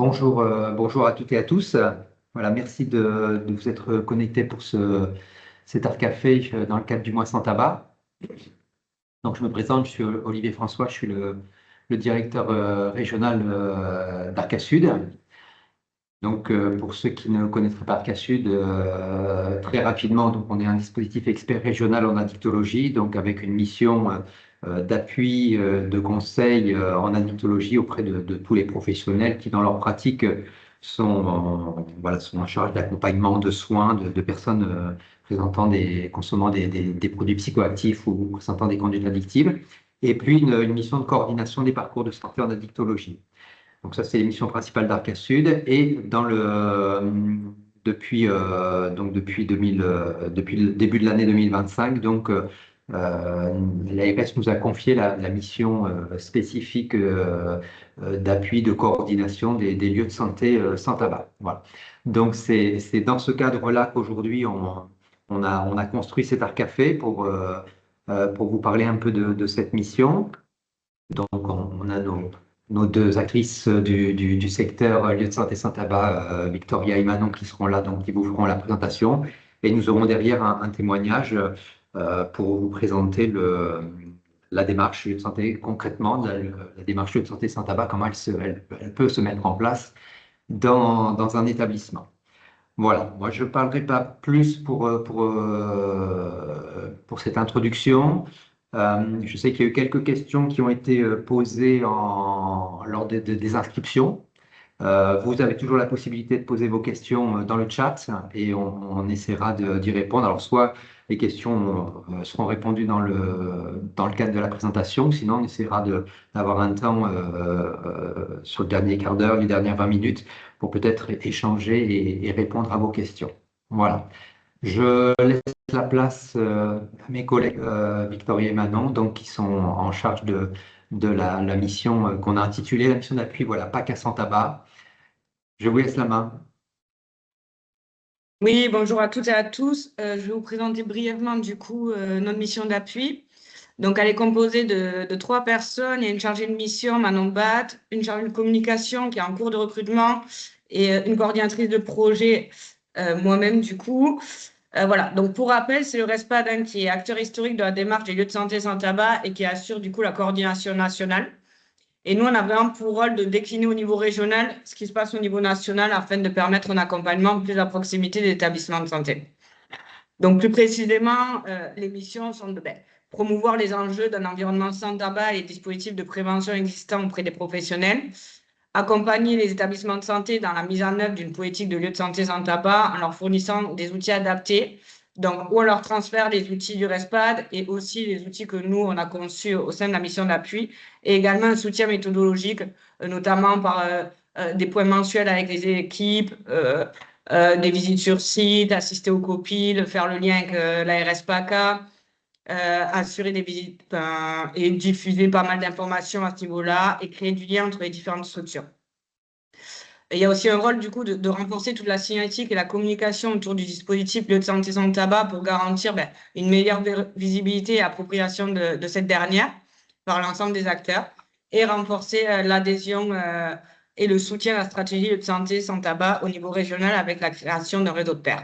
Bonjour à toutes et à tous. Voilà, merci de vous être connectés pour cet Art Café dans le cadre du mois sans tabac. Donc, je me présente, je suis Olivier François, je suis le directeur régional d'Arca Sud. Donc, pour ceux qui ne connaîtraient pas Arca Sud, très rapidement, donc, on est un dispositif expert régional en addictologie, donc avec une mission d'appui, de conseil en addictologie auprès de tous les professionnels qui, dans leur pratique, sont en charge d'accompagnement, de soins de personnes consommant des produits psychoactifs ou présentant des conduites addictives. Et puis, une mission de coordination des parcours de santé en addictologie. Donc ça, c'est l'émission principale d'Arca Sud. Et depuis le début de l'année 2025, l'ARS nous a confié la mission spécifique d'appui, de coordination des lieux de santé sans tabac. Voilà. Donc c'est dans ce cadre-là qu'aujourd'hui on a construit cet Art Café pour vous parler un peu de cette mission. Donc, on a nos deux actrices du secteur lieu de santé sans tabac, Victoria et Manon, qui seront là, donc qui vous feront la présentation. Et nous aurons derrière un témoignage pour vous présenter la démarche lieu de santé concrètement, la démarche lieu de santé sans tabac, comment elle peut se mettre en place dans un établissement. Voilà, moi je ne parlerai pas plus pour cette introduction. Je sais qu'il y a eu quelques questions qui ont été posées lors des inscriptions. Vous avez toujours la possibilité de poser vos questions dans le chat et on essaiera d'y répondre. Alors, soit les questions seront répondues dans le cadre de la présentation, sinon on essaiera d'avoir un temps sur le dernier quart d'heure, les dernières 20 minutes, pour peut-être échanger et répondre à vos questions. Voilà. Je laisse la place à mes collègues Victoria et Manon, donc, qui sont en charge de la mission qu'on a intitulée la mission d'appui, voilà, PACA sans tabac. Je vous laisse la main. Oui, bonjour à toutes et à tous. Je vais vous présenter brièvement du coup notre mission d'appui. Donc, elle est composée de 3 personnes. Il y a une chargée de mission, Manon Bat, une chargée de communication qui est en cours de recrutement et une coordinatrice de projet, moi-même du coup. Voilà, donc pour rappel, c'est le RESPAD qui est acteur historique de la démarche des lieux de santé sans tabac et qui assure du coup la coordination nationale. Et nous, on a vraiment pour rôle de décliner au niveau régional ce qui se passe au niveau national afin de permettre un accompagnement plus à proximité des établissements de santé. Donc, plus précisément, les missions sont de promouvoir les enjeux d'un environnement sans tabac et les dispositifs de prévention existants auprès des professionnels, accompagner les établissements de santé dans la mise en œuvre d'une politique de lieu de santé sans tabac en leur fournissant des outils adaptés, donc, ou on leur transfère les outils du RESPAD et aussi les outils que nous, on a conçus au sein de la mission d'appui, et également un soutien méthodologique, notamment par des points mensuels avec les équipes, des visites sur site, assister aux copiles, faire le lien avec l'ARS PACA, assurer des visites et diffuser pas mal d'informations à ce niveau-là et créer du lien entre les différentes structures. Et il y a aussi un rôle du coup de renforcer toute la signalétique et la communication autour du dispositif lieu de santé sans tabac pour garantir une meilleure visibilité et appropriation de cette dernière par l'ensemble des acteurs et renforcer l'adhésion et le soutien à la stratégie lieu de santé sans tabac au niveau régional avec la création d'un réseau de pairs.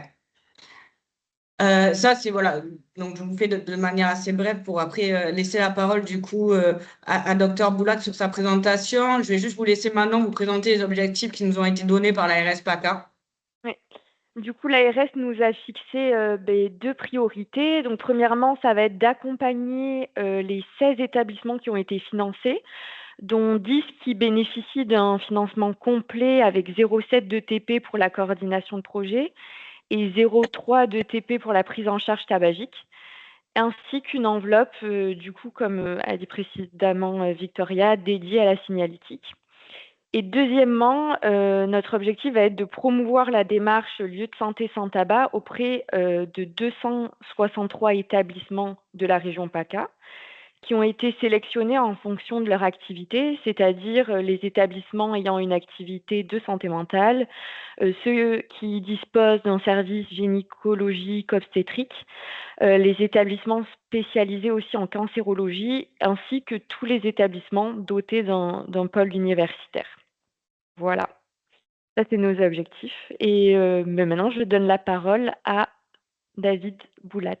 Ça, c'est voilà. Donc, je vous fais de manière assez brève pour après laisser la parole du coup à Dr Boulat sur sa présentation. Je vais juste vous laisser maintenant vous présenter les objectifs qui nous ont été donnés par l'ARS PACA. Oui. Du coup, l'ARS nous a fixé 2 priorités. Donc, premièrement, ça va être d'accompagner les 16 établissements qui ont été financés, dont 10 qui bénéficient d'un financement complet avec 0,7 de TP pour la coordination de projet et 0,3 de TP pour la prise en charge tabagique, ainsi qu'une enveloppe, du coup, comme a dit précédemment Victoria, dédiée à la signalétique. Et deuxièmement, notre objectif va être de promouvoir la démarche lieu de santé sans tabac auprès de 263 établissements de la région PACA qui ont été sélectionnés en fonction de leur activité, c'est-à-dire les établissements ayant une activité de santé mentale, ceux qui disposent d'un service gynécologique obstétrique, les établissements spécialisés aussi en cancérologie, ainsi que tous les établissements dotés d'un pôle universitaire. Voilà. Ça, c'est nos objectifs. Et mais maintenant, je donne la parole à David Boulat.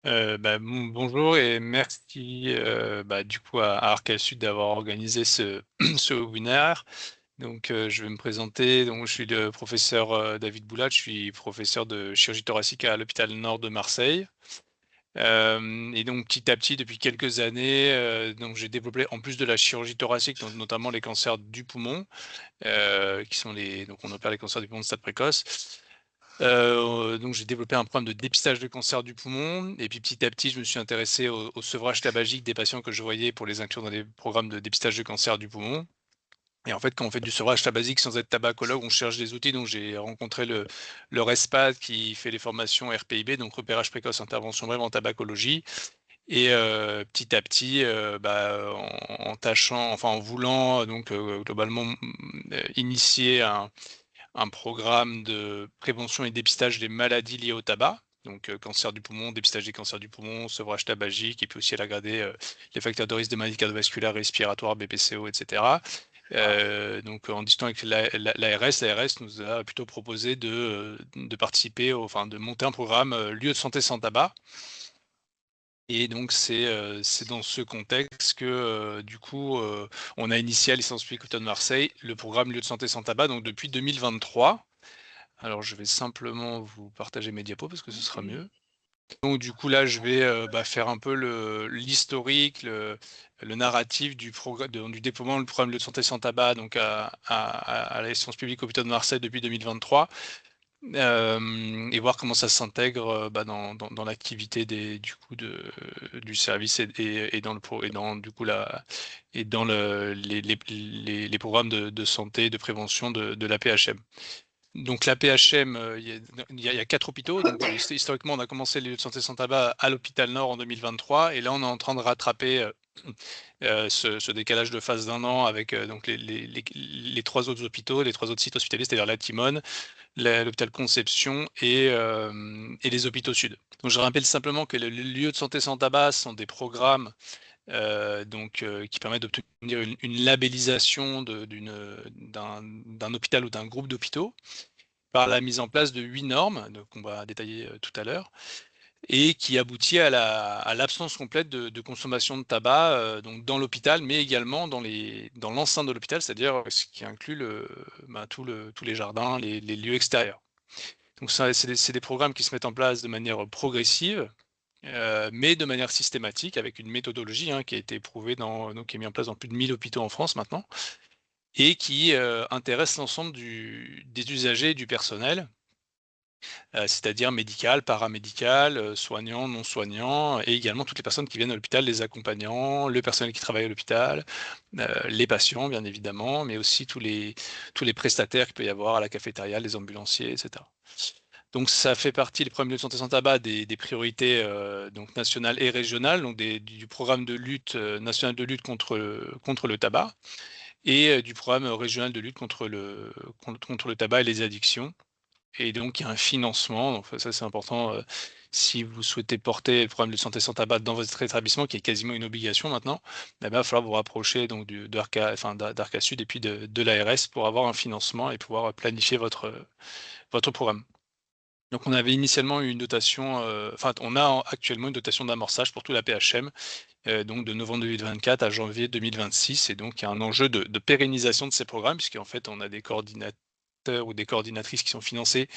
Bonjour et merci du coup à Arcal Sud d'avoir organisé ce webinaire. Donc je vais me présenter. Donc je suis le professeur David Boulat, je suis professeur de chirurgie thoracique à l'hôpital Nord de Marseille. Et donc petit à petit, depuis quelques années, donc j'ai développé en plus de la chirurgie thoracique, donc notamment les cancers du poumon, qui sont donc on opère les cancers du poumon de stade précoce. Donc j'ai développé un programme de dépistage de cancer du poumon et puis petit à petit je me suis intéressé au sevrage tabagique des patients que je voyais pour les inclure dans des programmes de dépistage de cancer du poumon. Et en fait, quand on fait du sevrage tabagique sans être tabacologue, on cherche des outils. Donc j'ai rencontré le RESPAD qui fait les formations RPIB, donc repérage précoce intervention brève en tabacologie. Et petit à petit, en tâchant, enfin en voulant donc globalement initier un programme de prévention et dépistage des maladies liées au tabac, donc cancer du poumon, dépistage des cancers du poumon, sevrage tabagique, et puis aussi à regarder les facteurs de risque des maladies cardiovasculaires, respiratoires, BPCO, etc. Donc en discutant avec l'ARS nous a plutôt proposé de participer, enfin de monter un programme lieu de santé sans tabac. Et donc c'est dans ce contexte que du coup on a initié à l'Licence publique Hôpital de Marseille le programme lieu de santé sans tabac, donc depuis 2023. Alors je vais simplement vous partager mes diapos parce que ce sera mieux. Donc du coup là je vais faire un peu l'historique, le narratif du déploiement du programme lieu de santé sans tabac donc à la Licence publique Hôpital de Marseille depuis 2023. Et voir comment ça s'intègre dans l'activité du service et dans les programmes de santé, de prévention de l'APHM. Donc l'APHM, il y a 4 hôpitaux. Donc, historiquement, on a commencé les lieux de santé sans tabac à l'hôpital Nord en 2023 et là on est en train de rattraper ce décalage de phase d'1 an avec donc les 3 autres hôpitaux, les 3 autres sites hospitaliers, c'est-à-dire la Timone, l'hôpital Conception et les hôpitaux sud. Donc je rappelle simplement que les lieux de santé sans tabac sont des programmes qui permettent d'obtenir une labellisation d'un hôpital ou d'un groupe d'hôpitaux par la mise en place de 8 normes, qu'on va détailler tout à l'heure, et qui aboutit à l'absence complète de consommation de tabac donc dans l'hôpital, mais également dans l'enceinte de l'hôpital, c'est-à-dire ce qui inclut tous les jardins, les lieux extérieurs. Donc ça, c'est des programmes qui se mettent en place de manière progressive, mais de manière systématique, avec une méthodologie qui a été éprouvée, qui est mise en place dans plus de 1000 hôpitaux en France maintenant, et qui intéresse l'ensemble des usagers et du personnel, c'est-à-dire médical, paramédical, soignants, non soignants, et également toutes les personnes qui viennent à l'hôpital, les accompagnants, le personnel qui travaille à l'hôpital, les patients bien évidemment, mais aussi tous les prestataires qu'il peut y avoir à la cafétéria, les ambulanciers, etc. Donc ça fait partie, les programmes de santé sans tabac, des priorités donc nationales et régionales, donc du programme de lutte national de lutte contre le tabac, et du programme régional de lutte contre le tabac et les addictions. Et donc il y a un financement, donc ça c'est important, si vous souhaitez porter le programme de santé sans tabac dans votre établissement, qui est quasiment une obligation maintenant, il va falloir vous rapprocher donc d'Arca Sud et puis de l'ARS pour avoir un financement et pouvoir planifier votre programme. Donc on avait initialement une dotation, on a actuellement une dotation d'amorçage pour tout l'APHM, donc de novembre 2024 à janvier 2026, et donc il y a un enjeu de pérennisation de ces programmes, puisqu'en fait on a des coordinateurs ou des coordinatrices qui sont financés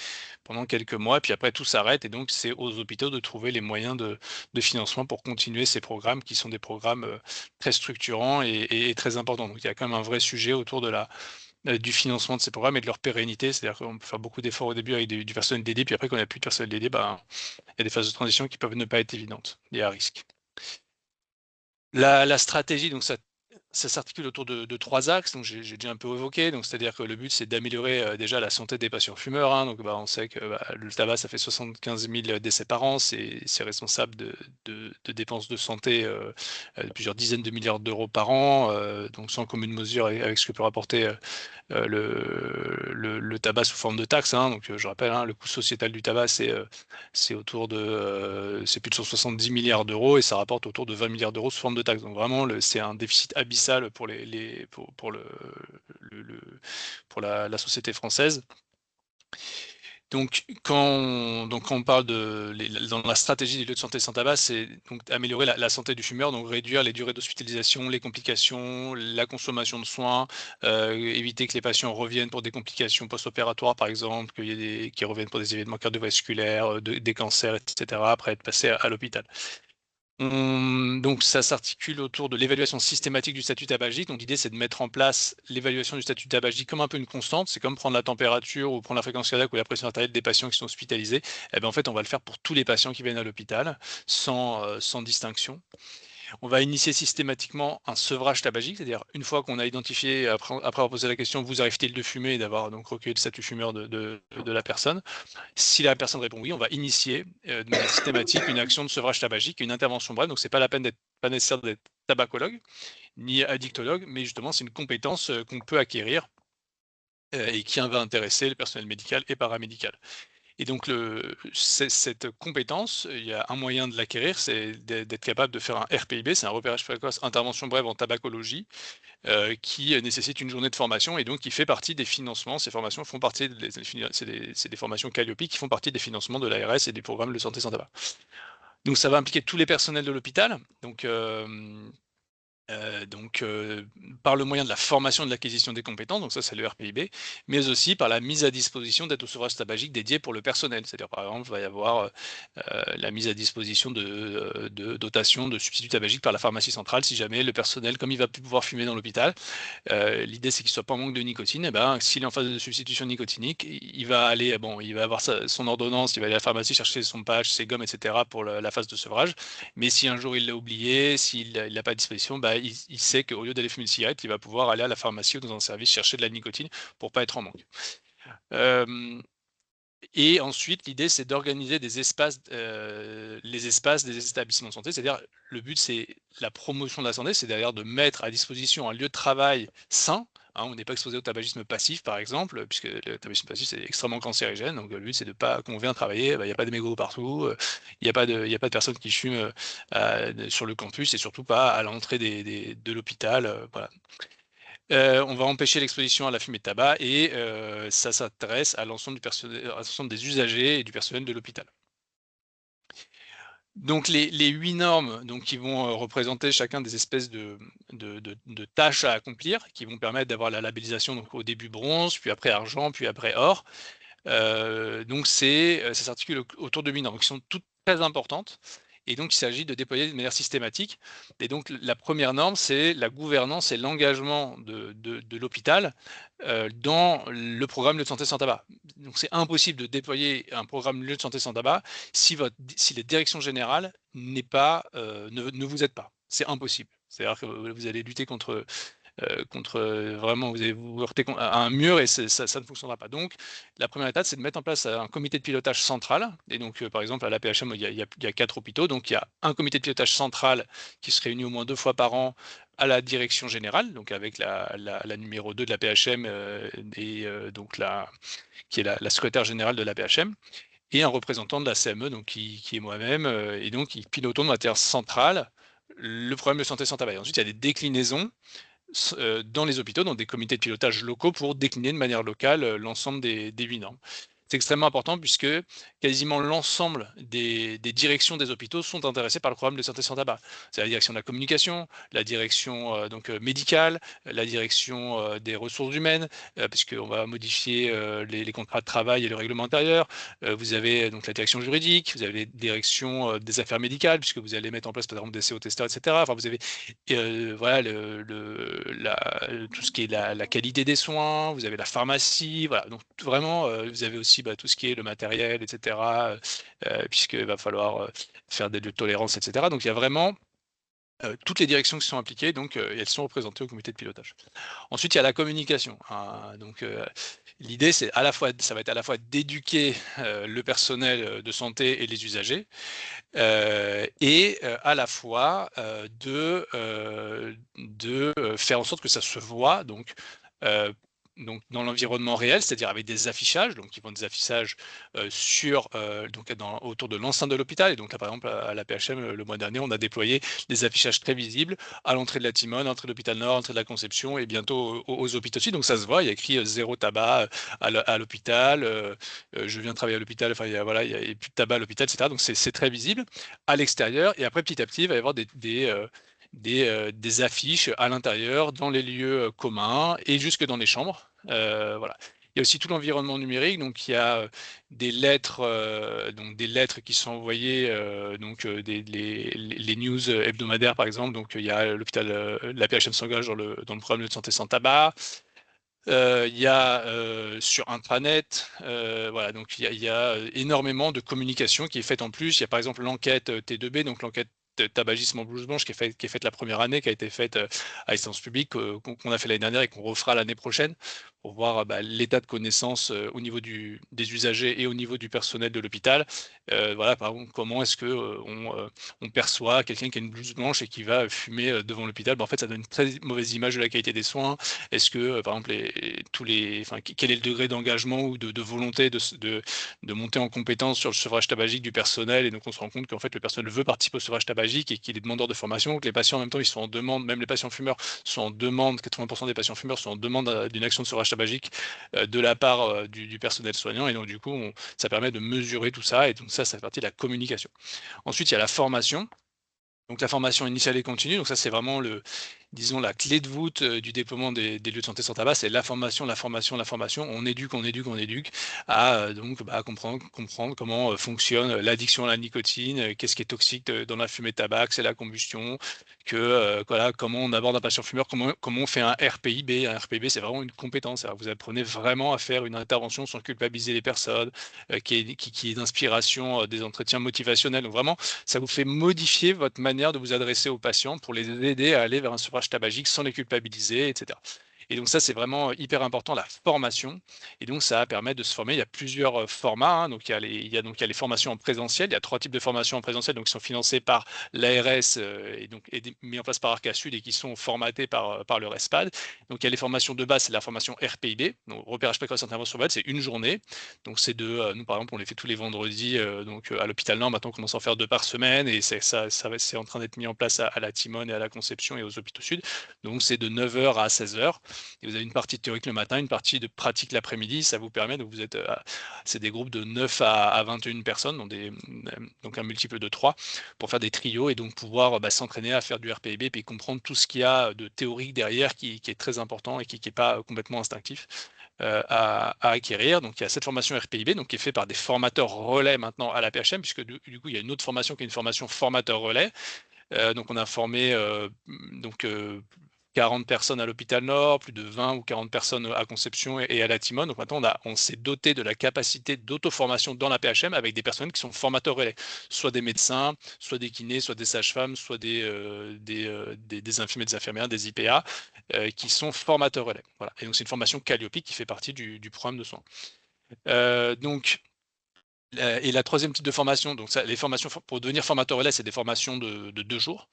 pendant quelques mois, et puis après tout s'arrête, et donc c'est aux hôpitaux de trouver les moyens de financement pour continuer ces programmes qui sont des programmes très structurants et très importants. Donc il y a quand même un vrai sujet autour du financement de ces programmes et de leur pérennité, c'est-à-dire qu'on peut faire beaucoup d'efforts au début avec du personnel dédié, puis après quand il n'y a plus de personnel dédié, il y a des phases de transition qui peuvent ne pas être évidentes, il y a un risque. La stratégie, donc ça s'articule autour de 3 axes, donc j'ai déjà un peu évoqué, donc c'est-à-dire que le but c'est d'améliorer déjà la santé des patients fumeurs, donc on sait que le tabac ça fait 75 000 décès par an, c'est responsable de dépenses de santé de plusieurs dizaines de milliards d'euros par an, donc sans commune mesure avec ce que peut rapporter le tabac sous forme de taxe, donc je rappelle, le coût sociétal du tabac c'est autour de c'est plus de 170 milliards d'euros et ça rapporte autour de 20 milliards d'euros sous forme de taxe, donc vraiment c'est un déficit abyssal abyssale pour la société française. Donc, quand on parle dans la stratégie des lieux de santé sans tabac, c'est donc améliorer la santé du fumeur, donc réduire les durées d'hospitalisation, les complications, la consommation de soins, éviter que les patients reviennent pour des complications post-opératoires, par exemple, qu'ils reviennent pour des événements cardiovasculaires, des cancers, etc., après être passés à l'hôpital. Donc ça s'articule autour de l'évaluation systématique du statut tabagique. Donc l'idée, c'est de mettre en place l'évaluation du statut tabagique comme un peu une constante. C'est comme prendre la température ou prendre la fréquence cardiaque ou la pression artérielle des patients qui sont hospitalisés. Eh bien, en fait, on va le faire pour tous les patients qui viennent à l'hôpital, sans distinction. On va initier systématiquement un sevrage tabagique, c'est-à-dire une fois qu'on a identifié, après avoir posé la question, vous arrive-t-il de fumer, et d'avoir donc recueilli le statut fumeur de la personne. Si la personne répond oui, on va initier de manière systématique une action de sevrage tabagique, une intervention brève. Donc c'est pas nécessaire d'être tabacologue ni addictologue, mais justement c'est une compétence qu'on peut acquérir et qui va intéresser le personnel médical et paramédical. Et donc, cette compétence, il y a un moyen de l'acquérir, c'est d'être capable de faire un RPIB, c'est un repérage précoce, intervention brève en tabacologie, qui nécessite une journée de formation et donc qui fait partie des financements. Ces formations font partie, c'est des formations Calliope qui font partie des financements de l'ARS et des programmes de santé sans tabac. Donc, ça va impliquer tous les personnels de l'hôpital. Donc, par le moyen de la formation et de l'acquisition des compétences, donc ça c'est le RPIB, mais aussi par la mise à disposition d'aides au sevrage tabagique dédiées pour le personnel. C'est-à-dire, par exemple, il va y avoir la mise à disposition de dotation de substituts tabagiques par la pharmacie centrale si jamais le personnel, comme il va plus pouvoir fumer dans l'hôpital, l'idée c'est qu'il ne soit pas en manque de nicotine, et ben, s'il est en phase de substitution nicotinique, il va aller, il va avoir son ordonnance, il va aller à la pharmacie chercher son patch, ses gommes, etc. pour la phase de sevrage. Mais si un jour il l'a oublié, s'il n'a pas à disposition, il sait qu'au lieu d'aller fumer une cigarette, il va pouvoir aller à la pharmacie ou dans un service chercher de la nicotine pour pas être en manque. Et ensuite, l'idée, c'est d'organiser des espaces, les espaces des établissements de santé. C'est-à-dire, le but, c'est la promotion de la santé, c'est d'ailleurs de mettre à disposition un lieu de travail sain. On n'est pas exposé au tabagisme passif, par exemple, puisque le tabagisme passif, c'est extrêmement cancérigène. Donc, le but, c'est de pas, quand on vient travailler, il n'y a pas de mégots partout, il n'y a pas de personnes qui fument sur le campus et surtout pas à l'entrée de l'hôpital. Voilà. On va empêcher l'exposition à la fumée de tabac et ça s'adresse à l'ensemble des usagers et du personnel de l'hôpital. Donc les 8 normes qui vont représenter chacun des espèces de tâches à accomplir, qui vont permettre d'avoir la labellisation donc, au début bronze, puis après argent, puis après or. Donc ça s'articule autour de 8 normes qui sont toutes très importantes. Et donc, il s'agit de déployer de manière systématique. Et donc, la première norme, c'est la gouvernance et l'engagement de l'hôpital dans le programme lieu de santé sans tabac. Donc, c'est impossible de déployer un programme lieu de santé sans tabac si la direction générale ne vous aide pas. C'est impossible. C'est-à-dire que vous allez lutter contre vraiment, vous allez vous heurter à un mur et ça ne fonctionnera pas. Donc, la première étape, c'est de mettre en place un comité de pilotage central. Et donc, par exemple, à la PHM, il y a 4 hôpitaux. Donc, il y a un comité de pilotage central qui se réunit au moins 2 fois par an à la direction générale, donc avec la numéro 2 de la PHM qui est la secrétaire générale de la PHM, et un représentant de la CME, donc qui est moi-même, et donc qui pilotons de matière centrale le problème de santé sans tabac. Ensuite, il y a des déclinaisons dans les hôpitaux, dans des comités de pilotage locaux pour décliner de manière locale l'ensemble des 8 normes. C'est extrêmement important puisque quasiment l'ensemble des directions des hôpitaux sont intéressées par le programme de santé sans tabac. C'est la direction de la communication, la direction médicale, la direction des ressources humaines, puisqu'on va modifier les contrats de travail et le règlement intérieur. Vous avez donc la direction juridique, vous avez les directions des affaires médicales, puisque vous allez mettre en place par exemple des CO-testeurs, etc. Enfin, vous avez voilà, tout ce qui est la qualité des soins, vous avez la pharmacie, voilà. Donc vraiment, vous avez aussi tout ce qui est le matériel, etc., puisqu'il va falloir faire des lieux de tolérance, etc. Donc il y a vraiment toutes les directions qui sont impliquées, donc elles sont représentées au comité de pilotage. Ensuite, il y a la communication. Donc l'idée, ça va être à la fois d'éduquer le personnel de santé et les usagers, et à la fois de faire en sorte que ça se voit. Donc donc dans l'environnement réel, c'est-à-dire avec des affichages, donc ils font des affichages sur, donc autour de l'enceinte de l'hôpital. Et donc là, par exemple, à la PHM, le mois dernier, on a déployé des affichages très visibles à l'entrée de la Timone, à l'entrée de l'hôpital Nord, à l'entrée de la Conception et bientôt aux hôpitaux aussi. Donc ça se voit, il y a écrit zéro tabac à l'hôpital, je viens travailler à l'hôpital, enfin, voilà, il y a plus de tabac à l'hôpital, etc. Donc c'est très visible à l'extérieur. Et après, petit à petit, il va y avoir des affiches à l'intérieur, dans les lieux communs et jusque dans les chambres. Voilà. Il y a aussi tout l'environnement numérique, donc il y a des lettres, qui sont envoyées, les news hebdomadaires par exemple. Donc il y a l'hôpital, la PHM s'engage dans le programme de santé sans tabac. Il y a sur intranet, voilà, donc il y a énormément de communication qui est faite en plus. Il y a par exemple l'enquête T2B, donc l'enquête tabagisme en blouse blanche qui est faite la première année, qui a été faite à instance publique, qu'on a fait l'année dernière et qu'on refera l'année prochaine pour voir l'état de connaissance au niveau des usagers et au niveau du personnel de l'hôpital. Voilà, par exemple, comment est-ce que on perçoit quelqu'un qui a une blouse blanche et qui va fumer devant l'hôpital. En fait, ça donne une très mauvaise image de la qualité des soins. Est-ce que, par exemple, quel est le degré d'engagement ou de volonté de monter en compétence sur le sevrage tabagique du personnel? Et donc, on se rend compte qu'en fait, le personnel veut participer au sevrage tabagique et qu'il est demandeur de formation, que les patients, en même temps, ils sont en demande, même les patients fumeurs sont en demande, 80% des patients fumeurs sont en demande d'une action de sevrage tabagique de la part du personnel soignant. Et donc, du coup, ça permet de mesurer tout ça. Et donc, ça fait partie de la communication. Ensuite, il y a la formation. Donc la formation initiale et continue, donc ça c'est vraiment disons la clé de voûte du déploiement des lieux de santé sans tabac, c'est la formation, la formation, la formation. On éduque à comprendre comment fonctionne l'addiction à la nicotine, qu'est-ce qui est toxique dans la fumée de tabac, c'est la combustion, voilà, comment on aborde un patient fumeur, comment on fait un RPIB. Un RPIB, c'est vraiment une compétence. Alors, vous apprenez vraiment à faire une intervention sans culpabiliser les personnes, qui est d'inspiration, des entretiens motivationnels. Donc vraiment, ça vous fait modifier votre manière de vous adresser aux patients pour les aider à aller vers un sevrage tabagique sans les culpabiliser, etc. Et donc ça, c'est vraiment hyper important, la formation. Et donc ça permet de se former. Il y a plusieurs formats, hein. Donc il y a les formations en présentiel. Il y a 3 types de formations en présentiel, donc qui sont financées par l'ARS et donc mis en place par Arca Sud et qui sont formatées par le RESPAD. Donc il y a les formations de base, c'est la formation RPIB, donc repérage précoce intervention valide, c'est une journée. Donc c'est nous par exemple, on les fait tous les vendredis à l'hôpital Nord. Maintenant, on commence à en faire 2 par semaine et c'est en train d'être mis en place à la Timone et à la Conception et aux hôpitaux Sud. Donc c'est de 9h à 16h. Et vous avez une partie théorique le matin, une partie de pratique l'après-midi. Ça vous permet, donc vous êtes, c'est des groupes de 9 à 21 personnes, donc un multiple de 3, pour faire des trios et donc pouvoir s'entraîner à faire du RPIB et puis comprendre tout ce qu'il y a de théorique derrière qui est très important et qui n'est pas complètement instinctif à acquérir. Donc il y a cette formation RPIB donc, qui est faite par des formateurs relais maintenant à la PHM, puisque du coup il y a une autre formation qui est une formation formateur relais. Donc on a formé 40 personnes à l'hôpital Nord, plus de 20 ou 40 personnes à Conception et à la Timone. Donc maintenant, on s'est doté de la capacité d'auto-formation dans la PHM avec des personnes qui sont formateurs relais, soit des médecins, soit des kinés, soit des sages-femmes, soit des infirmiers, des infirmières, des IPA, qui sont formateurs relais. Voilà. Et donc c'est une formation Calliope qui fait partie du programme de soins. Et la troisième type de formation, donc ça, les formations pour devenir formateur relais, c'est des formations de 2 jours.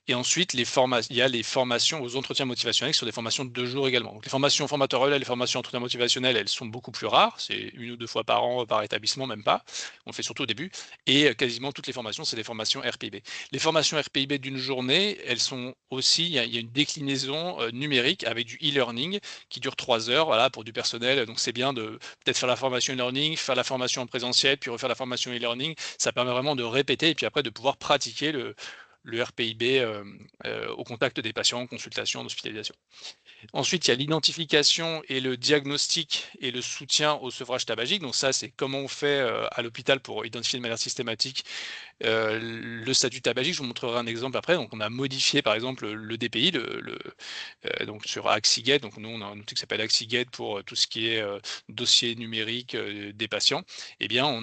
Et ensuite, il y a les formations aux entretiens motivationnels qui sont des formations de 2 jours également. Donc les formations formateur relais, les formations entretiens motivationnels, elles sont beaucoup plus rares. C'est 1 ou 2 fois par an, par établissement, même pas. On le fait surtout au début. Et quasiment toutes les formations, c'est des formations RPIB. Les formations RPIB d'une journée, elles sont aussi, il y a une déclinaison numérique avec du e-learning qui dure 3 heures, voilà, pour du personnel. Donc c'est bien de peut-être faire la formation e-learning, faire la formation en présentiel, puis refaire la formation e-learning. Ça permet vraiment de répéter et puis après de pouvoir pratiquer le RPIB au contact des patients, en consultation, en hospitalisation. Ensuite, il y a l'identification et le diagnostic et le soutien au sevrage tabagique. Donc ça, c'est comment on fait à l'hôpital pour identifier de manière systématique le statut tabagique. Je vous montrerai un exemple après. Donc on a modifié par exemple le DPI, donc sur Axigate. Donc nous, on a un outil qui s'appelle Axigate pour tout ce qui est dossier numérique des patients. Eh bien,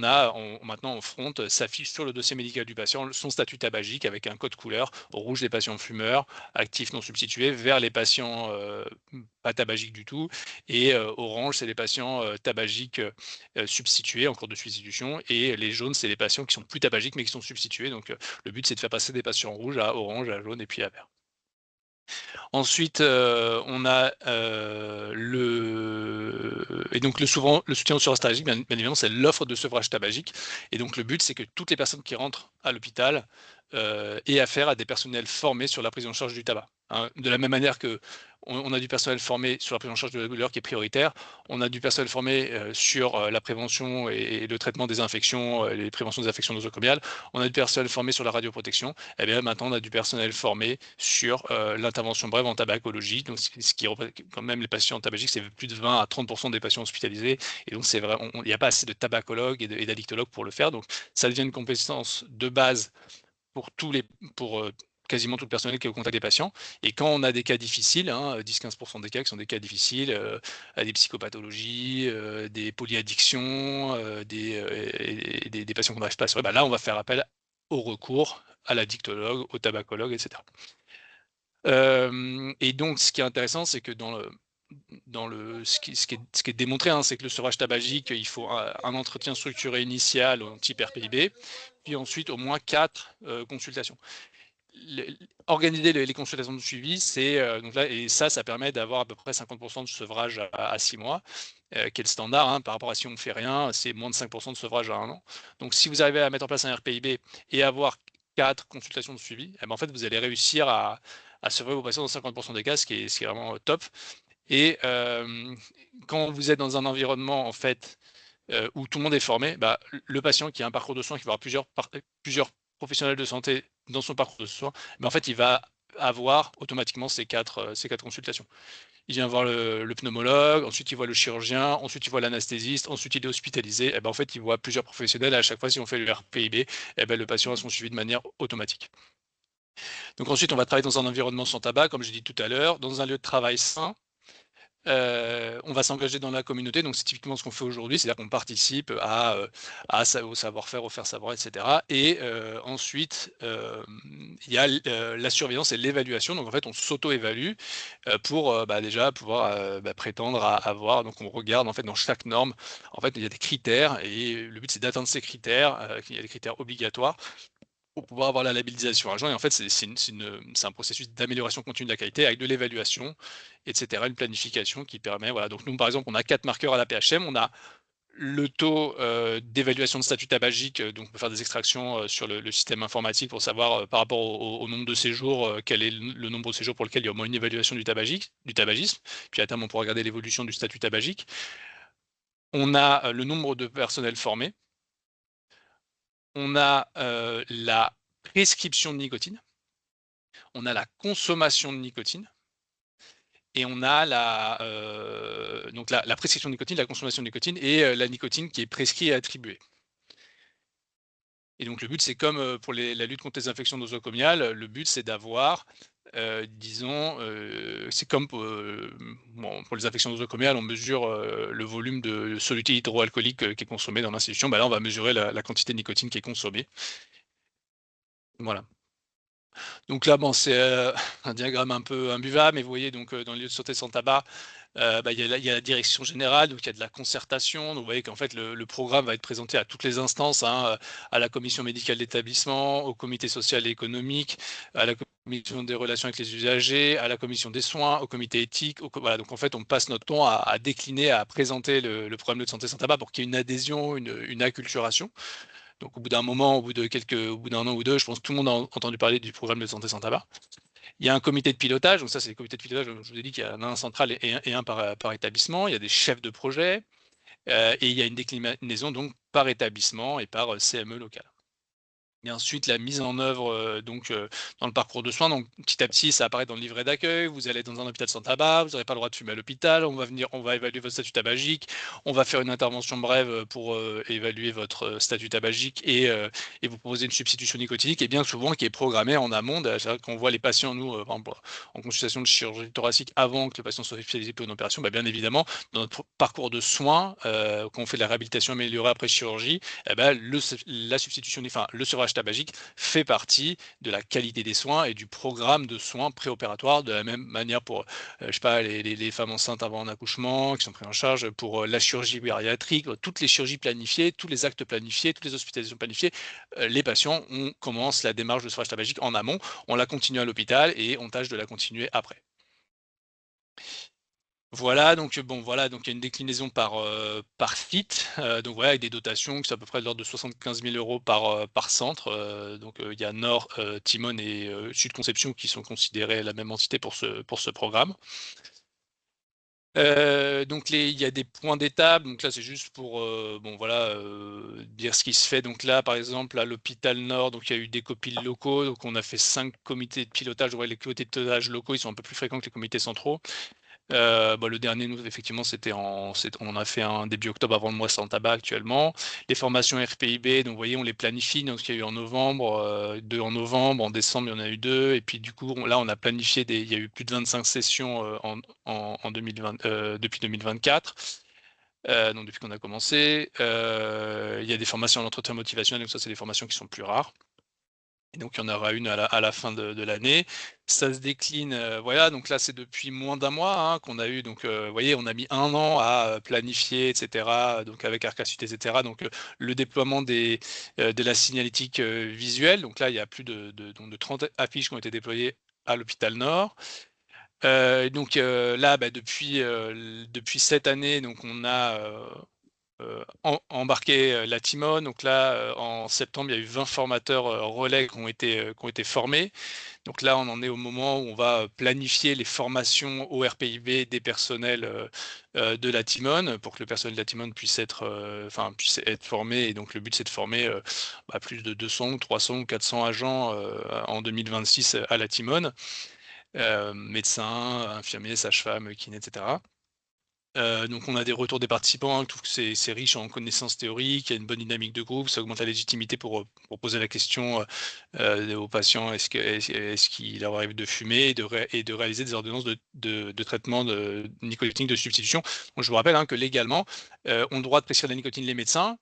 maintenant en front s'affiche sur le dossier médical du patient son statut tabagique avec un code couleur: rouge les patients fumeurs, actifs non substitués, vert les patients pas tabagiques du tout, et orange c'est les patients tabagiques substitués en cours de substitution, et les jaunes c'est les patients qui sont plus tabagiques mais qui sont substitués. Donc le but c'est de faire passer des patients rouges à orange, à jaune et puis à vert. Ensuite, on a et donc le soutien au sevrage tabagique, bien évidemment, c'est l'offre de sevrage tabagique. Et donc le but, c'est que toutes les personnes qui rentrent à l'hôpital aient affaire à des personnels formés sur la prise en charge du tabac. Hein. De la même manière que on a du personnel formé sur la prise en charge de la douleur qui est prioritaire, on a du personnel formé sur la prévention et le traitement des infections, les préventions des infections nosocomiales, on a du personnel formé sur la radioprotection, et bien maintenant on a du personnel formé sur l'intervention brève en tabacologie, donc ce qui représente quand même les patients tabagiques, c'est plus de 20 à 30% des patients hospitalisés, et donc c'est vrai, il n'y a pas assez de tabacologues et d'addictologues pour le faire, donc ça devient une compétence de base pour quasiment tout le personnel qui est au contact des patients. Et quand on a des cas difficiles, 10-15% des cas qui sont des cas difficiles, des psychopathologies, des polyaddictions, des patients qu'on n'arrive pas à assurer, là on va faire appel au recours à l'addictologue, au tabacologue, etc. Et donc ce qui est intéressant, c'est que ce qui est démontré, c'est que le sevrage tabagique, il faut un entretien structuré initial en type RPIB, puis ensuite au moins 4 consultations. Organiser les consultations de suivi, donc là, et ça permet d'avoir à peu près 50% de sevrage à 6 mois, qui est le standard, par rapport à si on ne fait rien, c'est moins de 5% de sevrage à 1 an. Donc si vous arrivez à mettre en place un RPIB et avoir 4 consultations de suivi, en fait, vous allez réussir à sevrer vos patients dans 50% des cas, ce qui est vraiment top. Et quand vous êtes dans un environnement en fait où tout le monde est formé, le patient qui a un parcours de soins, qui va avoir plusieurs professionnels de santé dans son parcours de soins, en fait, il va avoir automatiquement ces quatre consultations. Il vient voir le pneumologue, ensuite il voit le chirurgien, ensuite il voit l'anesthésiste, ensuite il est hospitalisé. En fait, il voit plusieurs professionnels. À chaque fois, si on fait le RPIB, le patient a son suivi de manière automatique. Donc ensuite, on va travailler dans un environnement sans tabac, comme je l'ai dit tout à l'heure, dans un lieu de travail sain. On va s'engager dans la communauté, donc c'est typiquement ce qu'on fait aujourd'hui, c'est-à-dire qu'on participe au savoir-faire, au faire savoir, etc. Et ensuite, il y a la surveillance et l'évaluation. Donc en fait, on s'auto-évalue pour déjà pouvoir prétendre à avoir. Donc on regarde en fait dans chaque norme, en fait il y a des critères et le but c'est d'atteindre ces critères. Il y a des critères obligatoires pour pouvoir avoir la labellisation agent. Et en fait, c'est un processus d'amélioration continue de la qualité avec de l'évaluation, etc., une planification qui permet. Voilà. Donc nous, par exemple, on a 4 marqueurs à la PHM. On a le taux d'évaluation de statut tabagique, donc on peut faire des extractions sur le système informatique pour savoir par rapport au nombre de séjours, quel est le nombre de séjours pour lequel il y a au moins une évaluation du tabagisme. Puis à terme, on pourra regarder l'évolution du statut tabagique. On a le nombre de personnels formés. On a la prescription de nicotine, on a la consommation de nicotine, et on a la prescription de nicotine, la consommation de nicotine et la nicotine qui est prescrite et attribuée. Et donc le but, c'est comme pour la lutte contre les infections nosocomiales, le but c'est d'avoir, c'est comme pour les infections nosocomiales, on mesure le volume de soluté hydroalcoolique qui est consommé dans l'institution. Là, on va mesurer la quantité de nicotine qui est consommée. Voilà. Donc là, c'est un diagramme un peu imbuvable, mais vous voyez, donc dans le lieu de santé sans tabac, il y a la direction générale, donc il y a de la concertation. Donc vous voyez qu'en fait, le programme va être présenté à toutes les instances, à la commission médicale d'établissement, au comité social et économique, à la commission des relations avec les usagers, à la commission des soins, au comité éthique. Voilà, donc en fait, on passe notre temps à décliner, à présenter le programme de santé sans tabac pour qu'il y ait une adhésion, une acculturation. Donc au bout d'un moment, au bout d'un an ou deux, je pense que tout le monde a entendu parler du programme de santé sans tabac. Il y a un comité de pilotage, donc ça c'est les comités de pilotage, je vous ai dit qu'il y a un central et un par établissement. Il y a des chefs de projet et il y a une déclinaison donc par établissement et par CME local. Et ensuite, la mise en œuvre dans le parcours de soins. Donc, petit à petit, ça apparaît dans le livret d'accueil. Vous allez dans un hôpital sans tabac, vous n'aurez pas le droit de fumer à l'hôpital. On va évaluer votre statut tabagique. On va faire une intervention brève pour évaluer votre statut tabagique et vous proposer une substitution nicotinique. Et bien souvent, qui est programmée en amont. C'est-à-dire qu'on voit les patients, nous, par exemple, en consultation de chirurgie thoracique avant que le patient soit hospitalisé pour une opération. Bien évidemment, dans notre parcours de soins, quand on fait de la réhabilitation améliorée après chirurgie, la substitution, le sevrage sevrage tabagique fait partie de la qualité des soins et du programme de soins préopératoires, de la même manière pour, je sais pas, les femmes enceintes avant un accouchement qui sont prises en charge, pour la chirurgie bariatrique, toutes les chirurgies planifiées, tous les actes planifiés, toutes les hospitalisations planifiées. Les patients, on commence la démarche de sevrage tabagique en amont, on la continue à l'hôpital et on tâche de la continuer après. Voilà, donc bon, voilà, donc il y a une déclinaison par site, donc voilà, avec des dotations qui sont à peu près de l'ordre de 75 000 € par centre. Donc il y a Nord, Timone et Sud Conception qui sont considérés la même entité pour ce programme. Donc il y a des points d'étape, donc là c'est juste pour bon voilà, dire ce qui se fait. Donc là par exemple à l'hôpital Nord, donc il y a eu des copiles locaux, donc on a fait 5 comités de pilotage. Ouais, les comités de pilotage locaux, ils sont un peu plus fréquents que les comités centraux. Le dernier, nous, effectivement, on a fait un début octobre avant le mois sans tabac actuellement. Les formations RPIB, donc vous voyez, on les planifie. Donc il y a eu en novembre, 2 en novembre, en décembre, il y en a eu 2. Et puis du coup, là, on a planifié il y a eu plus de 25 sessions en 2020, depuis 2024. Donc depuis qu'on a commencé. Il y a des formations en entretien motivationnel, donc ça, c'est des formations qui sont plus rares. Et donc, il y en aura une à la fin de l'année. Ça se décline, voilà, donc là, c'est depuis moins d'1 mois hein, qu'on a eu. Donc, vous voyez, on a mis 1 an à planifier, etc. Donc, avec Arcasut, etc. Donc, le déploiement de la signalétique visuelle. Donc là, il y a plus de 30 affiches qui ont été déployées à l'hôpital Nord. Donc là, depuis cette année, donc on a embarqué la Timone. Donc là, en septembre, il y a eu 20 formateurs relais qui ont été formés. Donc là, on en est au moment où on va planifier les formations au RPIB des personnels de la Timone pour que le personnel de la Timone puisse être formé. Et donc le but, c'est de former plus de 200 ou 300 ou 400 agents en 2026 à la Timone. Médecins, infirmiers, sages-femmes, kinés, etc. Donc on a des retours des participants, je trouve que c'est riche en connaissances théoriques, il y a une bonne dynamique de groupe, ça augmente la légitimité pour poser la question aux patients, est-ce qu'il leur arrive de fumer et de réaliser des ordonnances de traitement de nicotinique de substitution. Donc je vous rappelle que légalement, ont le droit de prescrire de la nicotine les médecins,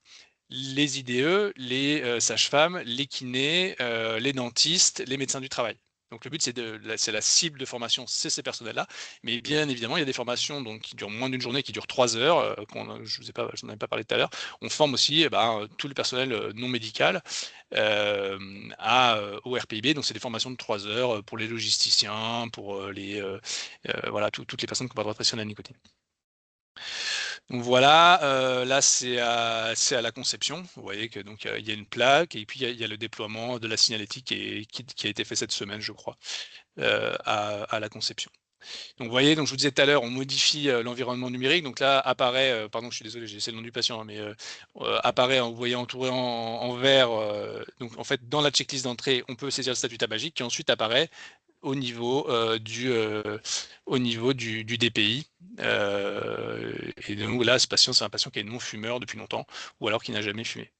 les IDE, les sages-femmes, les kinés, les dentistes, les médecins du travail. Donc le but, c'est la cible de formation, c'est ces personnels-là. Mais bien évidemment, il y a des formations donc, qui durent moins d'une journée, qui durent 3 heures. Je n'en avais pas parlé tout à l'heure. On forme aussi tout le personnel non médical au RPIB. Donc c'est des formations de 3 heures pour les logisticiens, pour toutes les personnes qui n'ont pas le droit de prescrire la nicotine. Donc voilà, là c'est à la conception. Vous voyez que donc il y a une plaque et puis il y a le déploiement de la signalétique qui a été fait cette semaine, je crois, à la conception. Donc vous voyez, donc je vous disais tout à l'heure, on modifie l'environnement numérique. Donc là apparaît, pardon, je suis désolé, j'ai laissé le nom du patient, mais apparaît, vous voyez entouré en vert. Donc en fait, dans la checklist d'entrée, on peut saisir le statut tabagique qui ensuite apparaît au niveau du DPI. Et donc là, ce patient, c'est un patient qui est non-fumeur depuis longtemps ou alors qui n'a jamais fumé.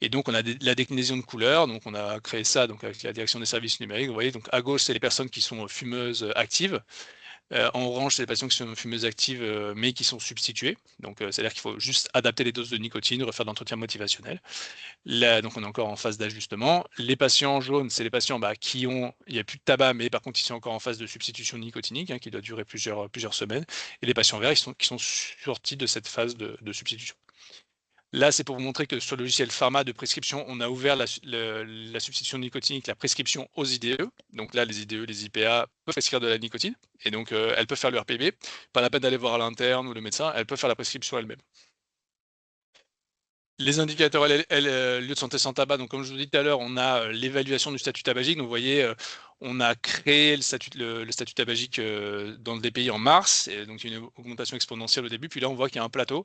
Et donc, on a la déclinaison de couleurs. Donc, on a créé ça donc, avec la direction des services numériques. Vous voyez, donc à gauche, c'est les personnes qui sont fumeuses actives. En orange, c'est les patients qui sont fumeuses actives mais qui sont substituées. Donc, c'est-à-dire qu'il faut juste adapter les doses de nicotine, refaire de l'entretien motivationnel. Là, donc, on est encore en phase d'ajustement. Les patients en jaune, c'est les patients il n'y a plus de tabac, mais par contre, ils sont encore en phase de substitution nicotinique qui doit durer plusieurs semaines. Et les patients verts, qui sont sortis de cette phase de substitution. Là, c'est pour vous montrer que sur le logiciel pharma de prescription, on a ouvert la substitution nicotinique, la prescription aux IDE. Donc là, les IDE, les IPA peuvent prescrire de la nicotine. Et donc, elles peuvent faire le RPB. Pas la peine d'aller voir l'interne ou le médecin. Elles peuvent faire la prescription elles-mêmes. Les indicateurs lieux de santé sans tabac, donc comme je vous dis tout à l'heure, on a l'évaluation du statut tabagique. Donc vous voyez, on a créé le statut tabagique dans le DPI en mars, et donc il y a une augmentation exponentielle au début, puis là on voit qu'il y a un plateau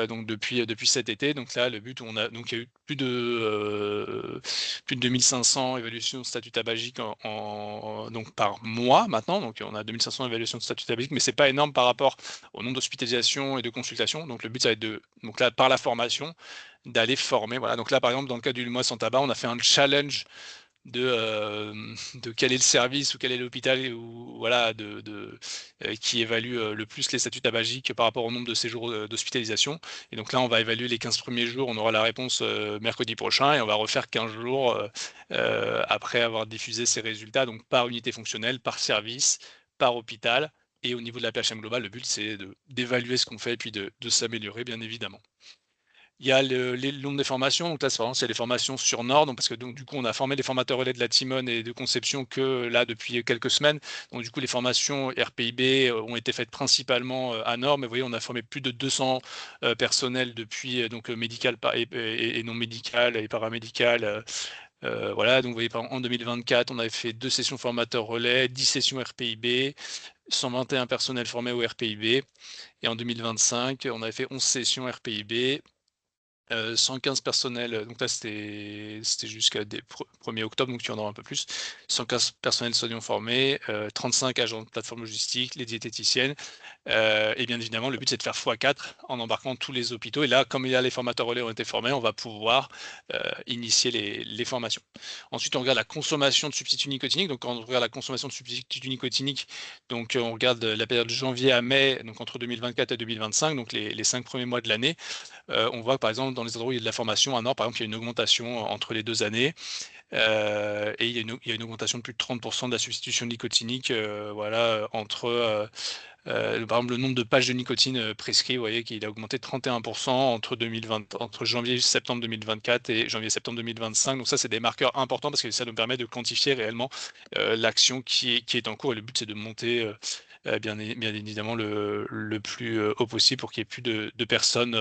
donc depuis cet été. Donc là le but, il y a eu plus de 2500 évaluations de statut tabagique donc par mois maintenant. Donc on a 2500 évaluations de statut tabagique, mais c'est pas énorme par rapport au nombre d'hospitalisations et de consultations. Donc le but, ça va être donc là par la formation, d'aller former. Voilà. Donc là par exemple dans le cas du mois sans tabac, on a fait un challenge de quel est le service ou quel est l'hôpital ou voilà, qui évalue le plus les statuts tabagiques par rapport au nombre de séjours d'hospitalisation. Et donc là, on va évaluer les 15 premiers jours, on aura la réponse mercredi prochain et on va refaire 15 jours après avoir diffusé ces résultats, donc par unité fonctionnelle, par service, par hôpital. Et au niveau de la PHM globale, le but, c'est d'évaluer ce qu'on fait et puis de s'améliorer, bien évidemment. Il y a le nombre des formations. Donc là, c'est les formations sur Nord. Donc, parce que donc, du coup, on a formé les formateurs relais de la Timone et de conception que là, depuis quelques semaines. Donc, du coup, les formations RPIB ont été faites principalement à Nord. Mais vous voyez, on a formé plus de 200 personnels depuis donc médical et non médical et paramédical. Voilà, donc vous voyez, en 2024, on avait fait 2 sessions formateurs relais, 10 sessions RPIB, 121 personnels formés au RPIB. Et en 2025, on avait fait 11 sessions RPIB, 115 personnels, donc là c'était jusqu'à 1er octobre, donc il y en aura un peu plus. 115 personnels soignants formés, 35 agents de plateforme logistique, les diététiciennes. Et bien évidemment, le but c'est de faire x4 en embarquant tous les hôpitaux. Et là, comme les formateurs relais ont été formés, on va pouvoir initier les formations. Ensuite, on regarde la consommation de substituts nicotiniques. Donc, quand on regarde la consommation de substituts nicotiniques, donc on regarde la période de janvier à mai, donc entre 2024 et 2025, donc les 5 premiers mois de l'année. On voit par exemple dans les endroits où il y a de la formation, à Nord, par exemple, il y a une augmentation entre les 2 années. Et il y a une augmentation de plus de 30% de la substitution nicotinique, voilà, entre par exemple, le nombre de pages de nicotine prescrits, vous voyez qu'il a augmenté de 31% entre janvier-septembre 2024 et janvier-septembre 2025. Donc ça, c'est des marqueurs importants parce que ça nous permet de quantifier réellement l'action qui est en cours. Et le but, c'est de monter bien évidemment le plus haut possible pour qu'il n'y ait plus de personnes.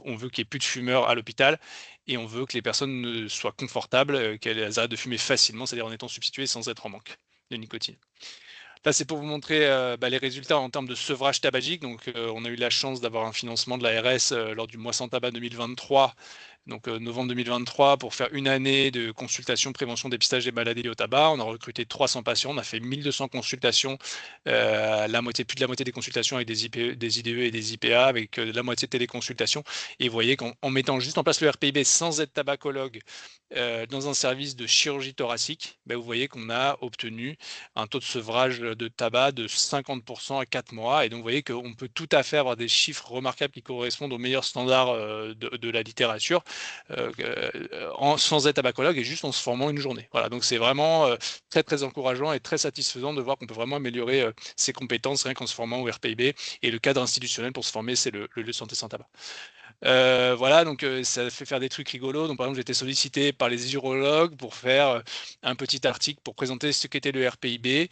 On veut qu'il n'y ait plus de fumeurs à l'hôpital et on veut que les personnes soient confortables, qu'elles arrêtent de fumer facilement, c'est-à-dire en étant substituées sans être en manque de nicotine. Là, c'est pour vous montrer les résultats en termes de sevrage tabagique. Donc, on a eu la chance d'avoir un financement de l'ARS lors du mois sans tabac 2023, donc novembre 2023, pour faire une année de consultation, prévention, dépistage des maladies liées au tabac. On a recruté 300 patients, on a fait 1200 consultations, plus de la moitié des consultations avec des IDE et des IPA, avec la moitié de téléconsultations. Et vous voyez qu'en mettant juste en place le RPIB sans être tabacologue, dans un service de chirurgie thoracique, vous voyez qu'on a obtenu un taux de sevrage de tabac de 50% à 4 mois. Et donc, vous voyez qu'on peut tout à fait avoir des chiffres remarquables qui correspondent aux meilleurs standards de la littérature sans être tabacologue et juste en se formant une journée. Voilà, donc c'est vraiment très, très encourageant et très satisfaisant de voir qu'on peut vraiment améliorer ses compétences rien qu'en se formant au RPIB. Et le cadre institutionnel pour se former, c'est le lieu de santé sans tabac. Voilà, donc ça fait faire des trucs rigolos. Donc par exemple, j'ai été sollicité par les urologues pour faire un petit article pour présenter ce qu'était le RPIB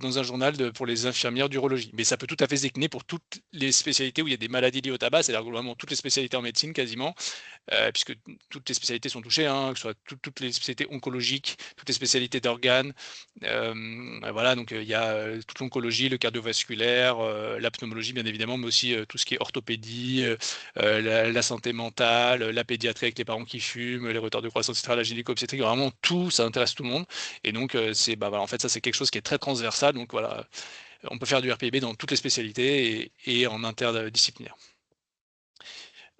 dans un journal pour les infirmières d'urologie. Mais ça peut tout à fait se décliner pour toutes les spécialités où il y a des maladies liées au tabac, c'est-à-dire globalement toutes les spécialités en médecine quasiment, puisque toutes les spécialités sont touchées, que ce soit toutes les spécialités oncologiques, toutes les spécialités d'organes. Voilà, donc il y a toute l'oncologie, le cardiovasculaire, la pneumologie bien évidemment, mais aussi tout ce qui est orthopédie, la santé mentale, la pédiatrie avec les parents qui fument, les retards de croissance, etc., la gynéco-obstétrique, vraiment tout, ça intéresse tout le monde. Et donc, en fait, ça, c'est quelque chose qui est très transversal. Donc, voilà, on peut faire du RPIB dans toutes les spécialités et en interdisciplinaire.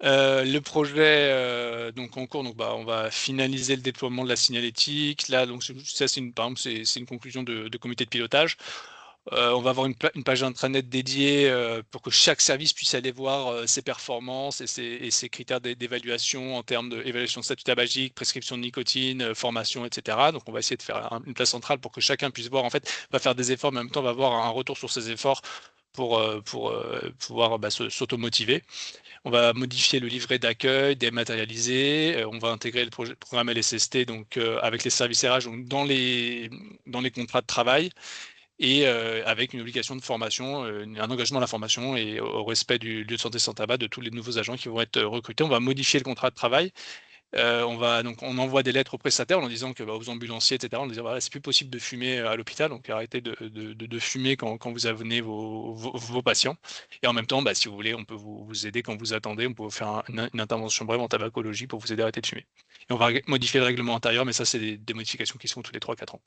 Le projet donc en cours, donc on va finaliser le déploiement de la signalétique. Là, donc ça, par exemple, c'est une conclusion de comité de pilotage. On va avoir une page intranet dédiée pour que chaque service puisse aller voir ses performances et ses critères d'évaluation en termes d'évaluation de statut tabagique, prescription de nicotine, formation, etc. Donc on va essayer de faire une place centrale pour que chacun puisse voir, en fait, va faire des efforts, mais en même temps va avoir un retour sur ses efforts pour pouvoir s'automotiver. On va modifier le livret d'accueil, dématérialiser, on va intégrer le programme LSST donc, avec les services RH donc, dans les contrats de travail et avec une obligation de formation, un engagement à la formation et au respect du lieu de santé sans tabac de tous les nouveaux agents qui vont être recrutés. On va modifier le contrat de travail. On envoie des lettres aux prestataires en disant que aux ambulanciers, etc., on disait voilà, c'est plus possible de fumer à l'hôpital, donc arrêtez de fumer quand vous amenez vos patients. Et en même temps, si vous voulez, on peut vous aider quand vous attendez, on peut vous faire une intervention brève en tabacologie pour vous aider à arrêter de fumer. Et on va modifier le règlement intérieur, mais ça, c'est des modifications qui sont tous les 3-4 ans.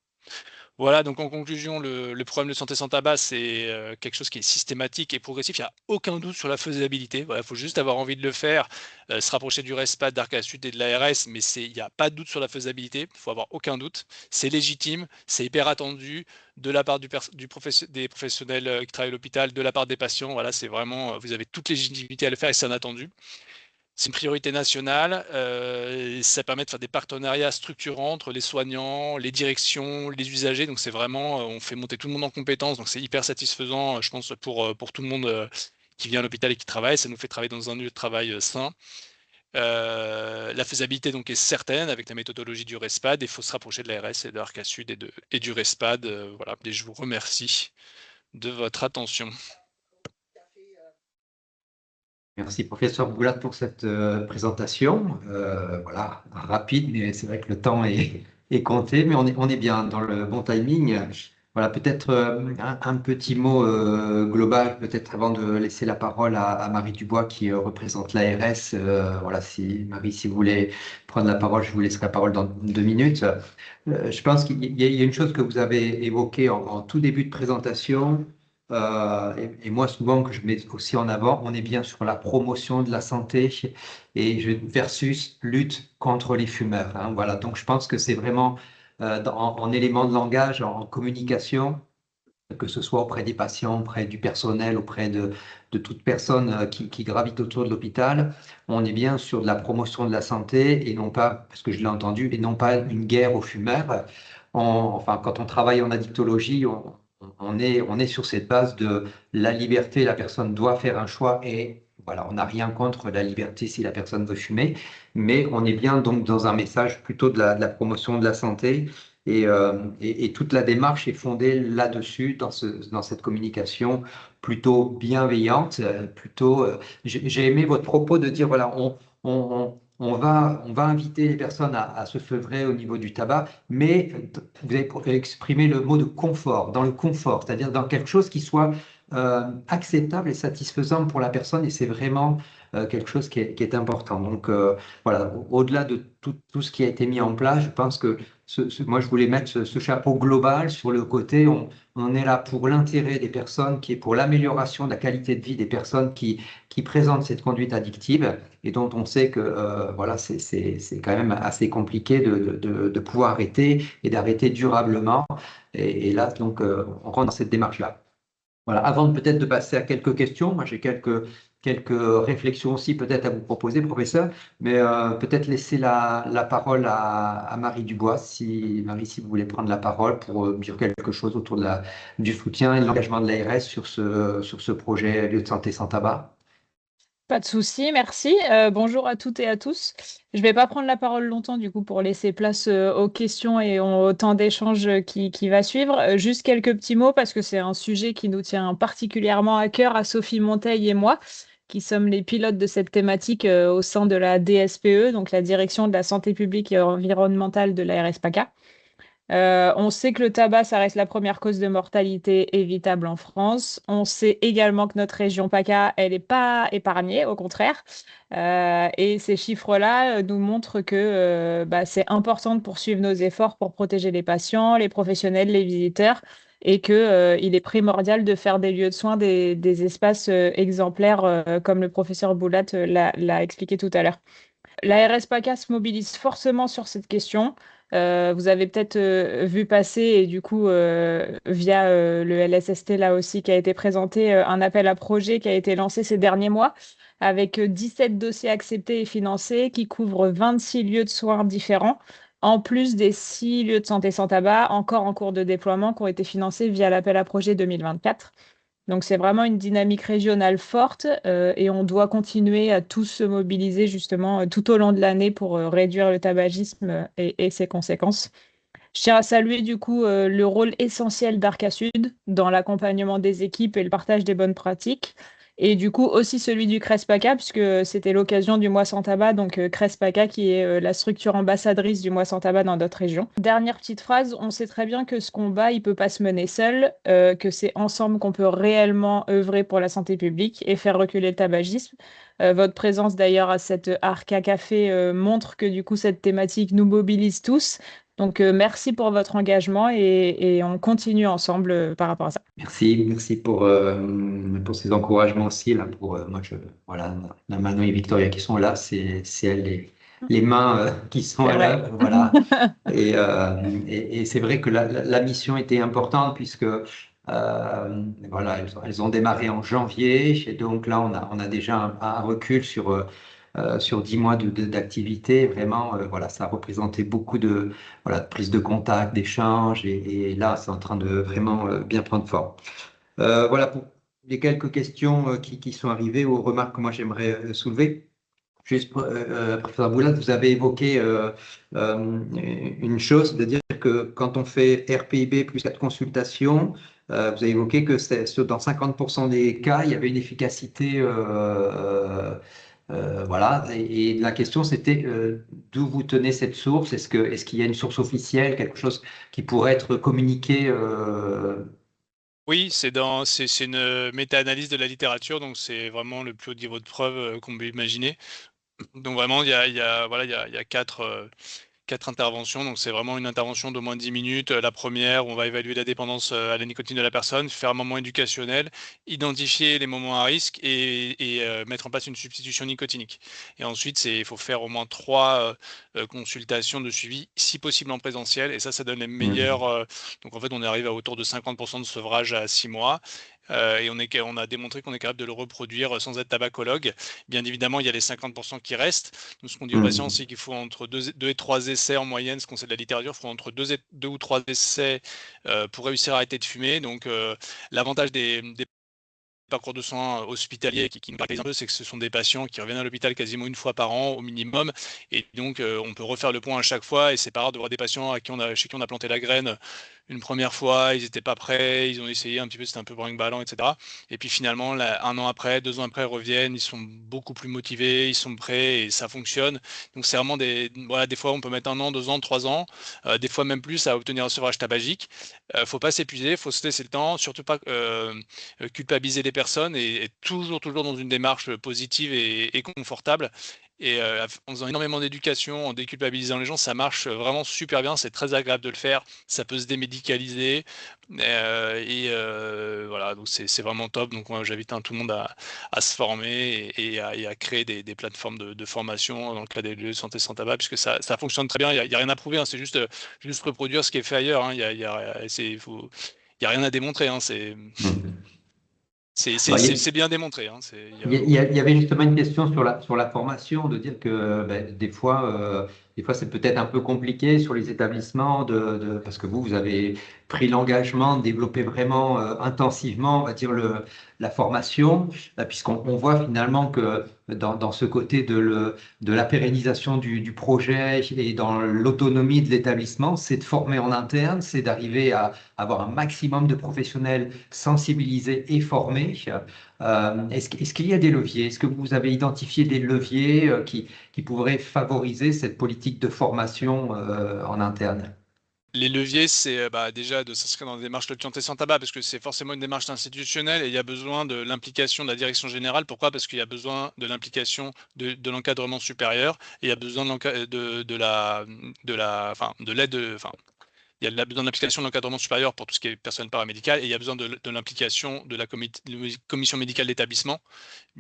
Voilà, donc en conclusion, le problème de santé sans tabac, c'est quelque chose qui est systématique et progressif. Il n'y a aucun doute sur la faisabilité. Voilà, il faut juste avoir envie de le faire, se rapprocher du RESPAD, d'Arca Sud et de l'ARS, mais il n'y a pas de doute sur la faisabilité. Il faut avoir aucun doute. C'est légitime, c'est hyper attendu de la part des professionnels qui travaillent à l'hôpital, de la part des patients. Voilà, c'est vraiment, vous avez toute légitimité à le faire et c'est un attendu. C'est une priorité nationale, ça permet de faire des partenariats structurants entre les soignants, les directions, les usagers, donc c'est vraiment, on fait monter tout le monde en compétences, donc c'est hyper satisfaisant, je pense pour tout le monde, qui vient à l'hôpital et qui travaille. Ça nous fait travailler dans un lieu de travail, sain. La faisabilité donc est certaine avec la méthodologie du RESPAD, et il faut se rapprocher de l'ARS et de Arca Sud et du RESPAD, voilà, et je vous remercie de votre attention. Merci, professeur Boulat, pour cette présentation. Voilà, rapide, mais c'est vrai que le temps est compté, mais on est bien dans le bon timing. Voilà, peut-être un petit mot global, peut-être avant de laisser la parole à Marie Dubois qui représente l'ARS. Voilà, Marie, si vous voulez prendre la parole, je vous laisserai la parole dans 2 minutes. Je pense qu'il y a une chose que vous avez évoquée en tout début de présentation. Et moi, souvent, que je mets aussi en avant, on est bien sur la promotion de la santé versus lutte contre les fumeurs, hein. Voilà, donc je pense que c'est vraiment en élément de langage, en communication, que ce soit auprès des patients, auprès du personnel, auprès de toute personne qui gravite autour de l'hôpital, on est bien sur de la promotion de la santé et non pas, parce que je l'ai entendu, et non pas une guerre aux fumeurs. Enfin, quand on travaille en addictologie, on est sur cette base de la liberté, la personne doit faire un choix et voilà, on n'a rien contre la liberté si la personne veut fumer, mais on est bien donc dans un message plutôt de la promotion de la santé et toute la démarche est fondée là-dessus, dans cette communication plutôt bienveillante, j'ai aimé votre propos de dire, voilà, on va inviter les personnes à se feuvrer au niveau du tabac, mais vous avez exprimé le mot de confort, dans le confort, c'est-à-dire dans quelque chose qui soit acceptable et satisfaisant pour la personne, et c'est vraiment quelque chose qui est important. Donc voilà, au-delà de tout ce qui a été mis en place, je pense que moi je voulais mettre ce chapeau global sur le côté, on est là pour l'intérêt des personnes, qui est pour l'amélioration de la qualité de vie des personnes qui présentent cette conduite addictive et dont on sait que voilà, c'est quand même assez compliqué de pouvoir arrêter et d'arrêter durablement. Et là, donc, on rentre dans cette démarche-là. Voilà, avant peut-être de passer à quelques questions, moi j'ai quelques réflexions aussi peut-être à vous proposer, professeur, mais peut-être laisser la parole à Marie Dubois, Marie, si vous voulez prendre la parole pour dire quelque chose autour du soutien et de l'engagement de l'ARS sur ce projet lieu de santé sans tabac. Pas de souci, merci. Bonjour à toutes et à tous. Je ne vais pas prendre la parole longtemps du coup pour laisser place aux questions et au temps d'échange qui va suivre. Juste quelques petits mots parce que c'est un sujet qui nous tient particulièrement à cœur à Sophie Monteil et moi, qui sommes les pilotes de cette thématique au sein de la DSPE, donc la Direction de la santé publique et environnementale de la RSPACA. On sait que le tabac, ça reste la première cause de mortalité évitable en France. On sait également que notre région PACA, elle n'est pas épargnée, au contraire. Et ces chiffres-là nous montrent que c'est important de poursuivre nos efforts pour protéger les patients, les professionnels, les visiteurs, et qu'il est primordial de faire des lieux de soins des espaces exemplaires, comme le professeur Boulat l'a expliqué tout à l'heure. La RSPACA se mobilise forcément sur cette question. Vous avez peut-être vu passer, et du coup, via le LSST, là aussi, qui a été présenté, un appel à projet qui a été lancé ces derniers mois, avec 17 dossiers acceptés et financés, qui couvrent 26 lieux de soins différents, en plus des 6 lieux de santé sans tabac, encore en cours de déploiement, qui ont été financés via l'appel à projet 2024. Donc, c'est vraiment une dynamique régionale forte et on doit continuer à tous se mobiliser justement tout au long de l'année pour réduire le tabagisme et ses conséquences. Je tiens à saluer du coup le rôle essentiel d'Arca Sud dans l'accompagnement des équipes et le partage des bonnes pratiques. et du coup aussi celui du CRESPACA, puisque c'était l'occasion du mois sans tabac, donc CRESPACA qui est la structure ambassadrice du mois sans tabac dans d'autres régions. Dernière petite phrase, on sait très bien que ce combat, il peut pas se mener seul, que c'est ensemble qu'on peut réellement œuvrer pour la santé publique et faire reculer le tabagisme. Votre présence d'ailleurs à cette Arca Café montre que du coup cette thématique nous mobilise tous. Donc merci pour votre engagement et on continue ensemble par rapport à ça. Merci pour ces encouragements aussi. Là, voilà, on a Manon et Victoria qui sont là, c'est elles les mains qui sont C'est à vrai. l'œuvre. Voilà. Et c'est vrai que la mission était importante puisque voilà, elles ont démarré en janvier. Et donc là, on a déjà un recul sur 10 mois d'activité. Vraiment, voilà, ça a représenté beaucoup voilà, de prise de contact, d'échange. Et là, c'est en train de vraiment bien prendre forme. Voilà pour les quelques questions qui sont arrivées aux remarques que moi j'aimerais soulever. Juste, professeur Boulat, vous avez évoqué une chose, c'est-à-dire que quand on fait RPIB plus 4 consultations, vous avez évoqué que dans 50% des cas, il y avait une efficacité. Voilà. Et la question, c'était d'où vous tenez cette source? Est-ce qu'il y a une source officielle, quelque chose qui pourrait être communiqué Oui, c'est une méta-analyse de la littérature, donc c'est vraiment le plus haut niveau de preuve qu'on peut imaginer. Donc vraiment, voilà, il y a quatre interventions. Donc c'est vraiment une intervention d'au moins 10 minutes. La première, on va évaluer la dépendance à la nicotine de la personne, faire un moment éducationnel, identifier les moments à risque et mettre en place une substitution nicotinique. Et ensuite, il faut faire au moins 3 consultations de suivi, si possible en présentiel. Et ça donne les meilleurs. Donc en fait, on arrive à autour de 50% de sevrage à 6 mois. Et on a démontré qu'on est capable de le reproduire sans être tabacologue. Bien évidemment, il y a les 50% qui restent. Nous, ce qu'on dit aux patients, c'est qu'il faut entre 2 et 3 essais en moyenne, ce qu'on sait de la littérature, il faut entre 2 ou 3 essais pour réussir à arrêter de fumer. Donc, l'avantage des parcours de soins hospitaliers qui nous caractérise un peu, c'est que ce sont des patients qui reviennent à l'hôpital quasiment une fois par an au minimum. Et donc, on peut refaire le point à chaque fois. Et c'est pas rare de voir des patients chez qui on a planté la graine une première fois, ils n'étaient pas prêts, ils ont essayé un petit peu, c'était un peu brinque-ballant, etc. Et puis finalement, là, 1 an après, 2 ans après, ils reviennent, ils sont beaucoup plus motivés, ils sont prêts et ça fonctionne. Donc c'est vraiment voilà, des fois on peut mettre 1 an, 2 ans, 3 ans, des fois même plus à obtenir un sevrage tabagique. Faut pas s'épuiser, faut se laisser le temps, surtout pas culpabiliser les personnes et toujours dans une démarche positive et confortable. Et en faisant énormément d'éducation, en déculpabilisant les gens, ça marche vraiment super bien, c'est très agréable de le faire, ça peut se démédicaliser. Voilà, donc c'est vraiment top. Donc moi j'invite tout le monde à se former et à créer des plateformes de formation dans le cas des lieux de santé sans tabac, puisque ça fonctionne très bien. Il y a rien à prouver, hein, c'est juste reproduire ce qui est fait ailleurs, hein. Il y a rien à démontrer, hein, c'est bien démontré, hein, Il y avait justement une question sur la formation, de dire que ben, des fois c'est peut-être un peu compliqué sur les établissements, parce que vous avez pris l'engagement de développer vraiment intensivement, on va dire, la formation, puisqu'on voit finalement que dans ce côté de la pérennisation du projet et dans l'autonomie de l'établissement, c'est de former en interne, c'est d'arriver à avoir un maximum de professionnels sensibilisés et formés. Est-ce qu'il y a des leviers? Est-ce que vous avez identifié des leviers qui pourraient favoriser cette politique de formation en interne? Les leviers, c'est déjà de s'inscrire dans des démarches de santé sans tabac, parce que c'est forcément une démarche institutionnelle et il y a besoin de l'implication de la direction générale. Pourquoi? Parce qu'il y a besoin de l'implication de l'encadrement supérieur et il y a besoin de l'aide, il y a besoin de l'implication de l'encadrement supérieur pour tout ce qui est personnel paramédical et il y a besoin de l'implication de la commission médicale d'établissement,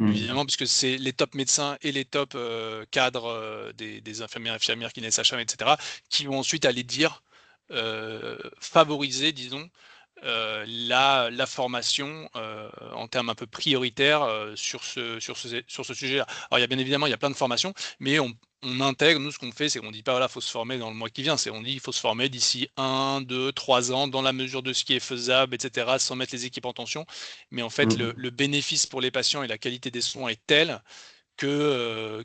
évidemment, puisque c'est les top médecins et les top cadres des infirmières, infirmières, kinés, sages-femmes, etc., qui vont ensuite aller dire favoriser, disons, la formation en termes un peu prioritaires sur ce sujet-là. Alors, il y a bien évidemment, il y a plein de formations, mais on intègre, nous, ce qu'on fait, c'est qu'on ne dit pas, voilà, il faut se former dans le mois qui vient, on dit, il faut se former d'ici 1, 2, 3 ans, dans la mesure de ce qui est faisable, etc., sans mettre les équipes en tension. Mais en fait, le bénéfice pour les patients et la qualité des soins est tel que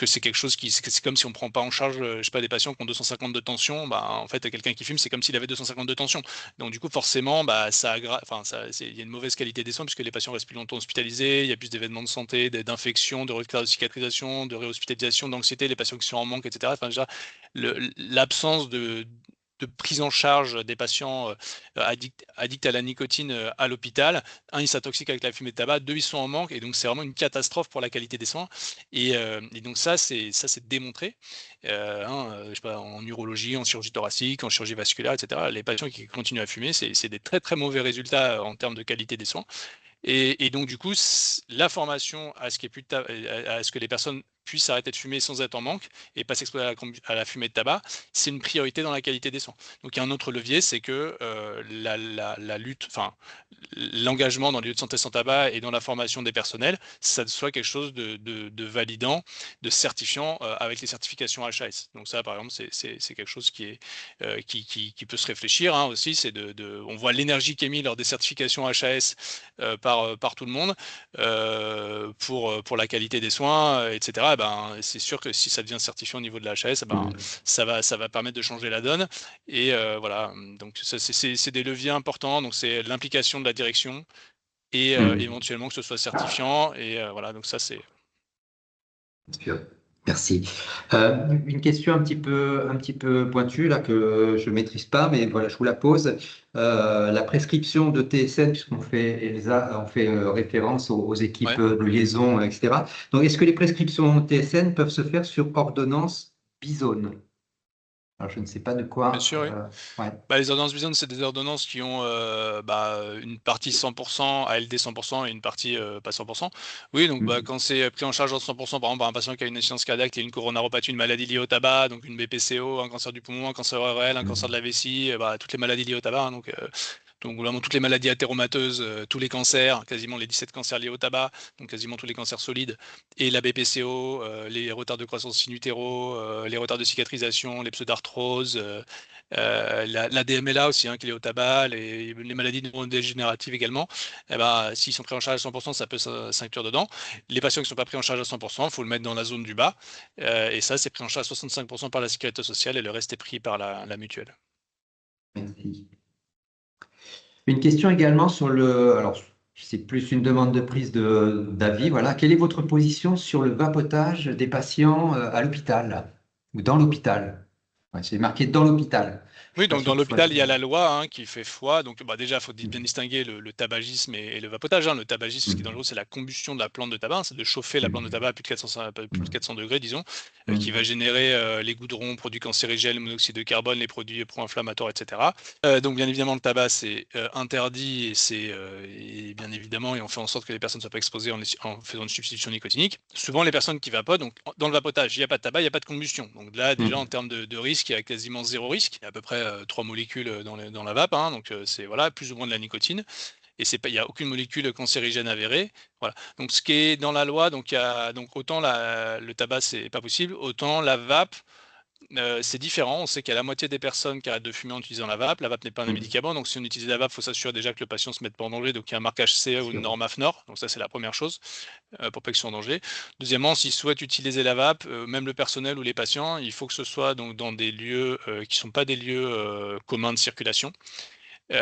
c'est quelque chose c'est comme si on prend pas en charge, je sais pas, des patients qui ont 250 de tension, bah, en fait, quelqu'un qui fume, c'est comme s'il avait 250 de tension. Donc du coup, forcément, bah, il y a une mauvaise qualité des soins puisque les patients restent plus longtemps hospitalisés, il y a plus d'événements de santé, d'infections, de retard de cicatrisation, de réhospitalisation, d'anxiété, les patients qui sont en manque, etc. Enfin, déjà, l'absence de prise en charge des patients addicts à la nicotine à l'hôpital. Un, ils s'intoxiquent avec la fumée de tabac. Deux, ils sont en manque. Et donc, c'est vraiment une catastrophe pour la qualité des soins. Et donc, ça, c'est démontré. Je sais pas, en urologie, en chirurgie thoracique, en chirurgie vasculaire, etc. Les patients qui continuent à fumer, c'est des très, très mauvais résultats en termes de qualité des soins. Et donc, du coup, la formation à ce que les personnes puissent arrêter de fumer sans être en manque et pas s'exposer à la fumée de tabac, c'est une priorité dans la qualité des soins. Donc, il y a un autre levier, c'est que la lutte, enfin, l'engagement dans les lieux de santé sans tabac et dans la formation des personnels, ça soit quelque chose de validant, de certifiant avec les certifications HAS. Donc ça, par exemple, c'est quelque chose qui peut se réfléchir aussi. On voit l'énergie qui est mise lors des certifications HAS par tout le monde pour la qualité des soins, etc. C'est sûr que si ça devient certifié au niveau de la HAS, ça va permettre de changer la donne. Et voilà, donc c'est des leviers importants. Donc c'est l'implication de la direction et éventuellement que ce soit certifiant. Et voilà, donc ça c'est. Bien sûr. Merci. Une question un petit peu pointue là que je ne maîtrise pas, mais voilà, je vous la pose. La prescription de TSN, puisqu'on fait Elsa, on fait référence aux équipes de liaison, etc. Donc, est-ce que les prescriptions TSN peuvent se faire sur ordonnance Bisone? Alors, je ne sais pas de quoi. Bien sûr, oui. Ouais. Les ordonnances Bisone, c'est des ordonnances qui ont une partie 100%, ALD 100% et une partie pas 100%. Oui, donc quand c'est pris en charge à 100%, par exemple, par un patient qui a une insuffisance cardiaque, une coronaropathie, une maladie liée au tabac, donc une BPCO, un cancer du poumon, un cancer ORL, un cancer de la vessie, toutes les maladies liées au tabac, donc vraiment toutes les maladies athéromateuses, tous les cancers, quasiment les 17 cancers liés au tabac, donc quasiment tous les cancers solides, et la BPCO, les retards de croissance in utero, les retards de cicatrisation, les pseudarthroses, la DMLA aussi, qui est liée au tabac, les maladies neurodégénératives également, s'ils sont pris en charge à 100%, ça peut s'inclure dedans. Les patients qui ne sont pas pris en charge à 100%, il faut le mettre dans la zone du bas, et ça, c'est pris en charge à 65% par la sécurité sociale, et le reste est pris par la mutuelle. Merci. Une question également sur alors c'est plus une demande de prise d'avis, voilà. Quelle est votre position sur le vapotage des patients à l'hôpital ou dans l'hôpital? Ouais, c'est marqué dans l'hôpital. Oui, donc dans l'hôpital, il y a la loi qui fait foi. Donc déjà, il faut bien distinguer le tabagisme et le vapotage. Le tabagisme, ce qui est dangereux, c'est la combustion de la plante de tabac. C'est de chauffer la plante de tabac à plus de 400 degrés, disons, qui va générer les goudrons, produits cancérigènes, le monoxyde de carbone, les produits pro-inflammatoires, etc. Donc bien évidemment, le tabac, c'est interdit et bien évidemment, et on fait en sorte que les personnes ne soient pas exposées en faisant une substitution nicotinique. Souvent, les personnes qui vapotent, donc dans le vapotage, il n'y a pas de tabac, il n'y a pas de combustion. Donc là, déjà, en termes de risque, il y a quasiment zéro risque. Il y a à peu près 3 molécules dans la vape, donc c'est plus ou moins de la nicotine. Et il n'y a aucune molécule cancérigène avérée. Voilà. Donc ce qui est dans la loi, donc autant le tabac c'est pas possible, autant la vape. C'est différent, on sait qu'il y a la moitié des personnes qui arrêtent de fumer en utilisant la vape. La vape n'est pas un médicament, donc si on utilise la vape, il faut s'assurer déjà que le patient ne se mette pas en danger. Donc il y a un marquage CE ou une norme AFNOR, donc ça c'est la première chose pour pas qu'ils soient en danger. Deuxièmement, s'ils souhaitent utiliser la vape, même le personnel ou les patients, il faut que ce soit donc dans des lieux qui ne sont pas des lieux communs de circulation.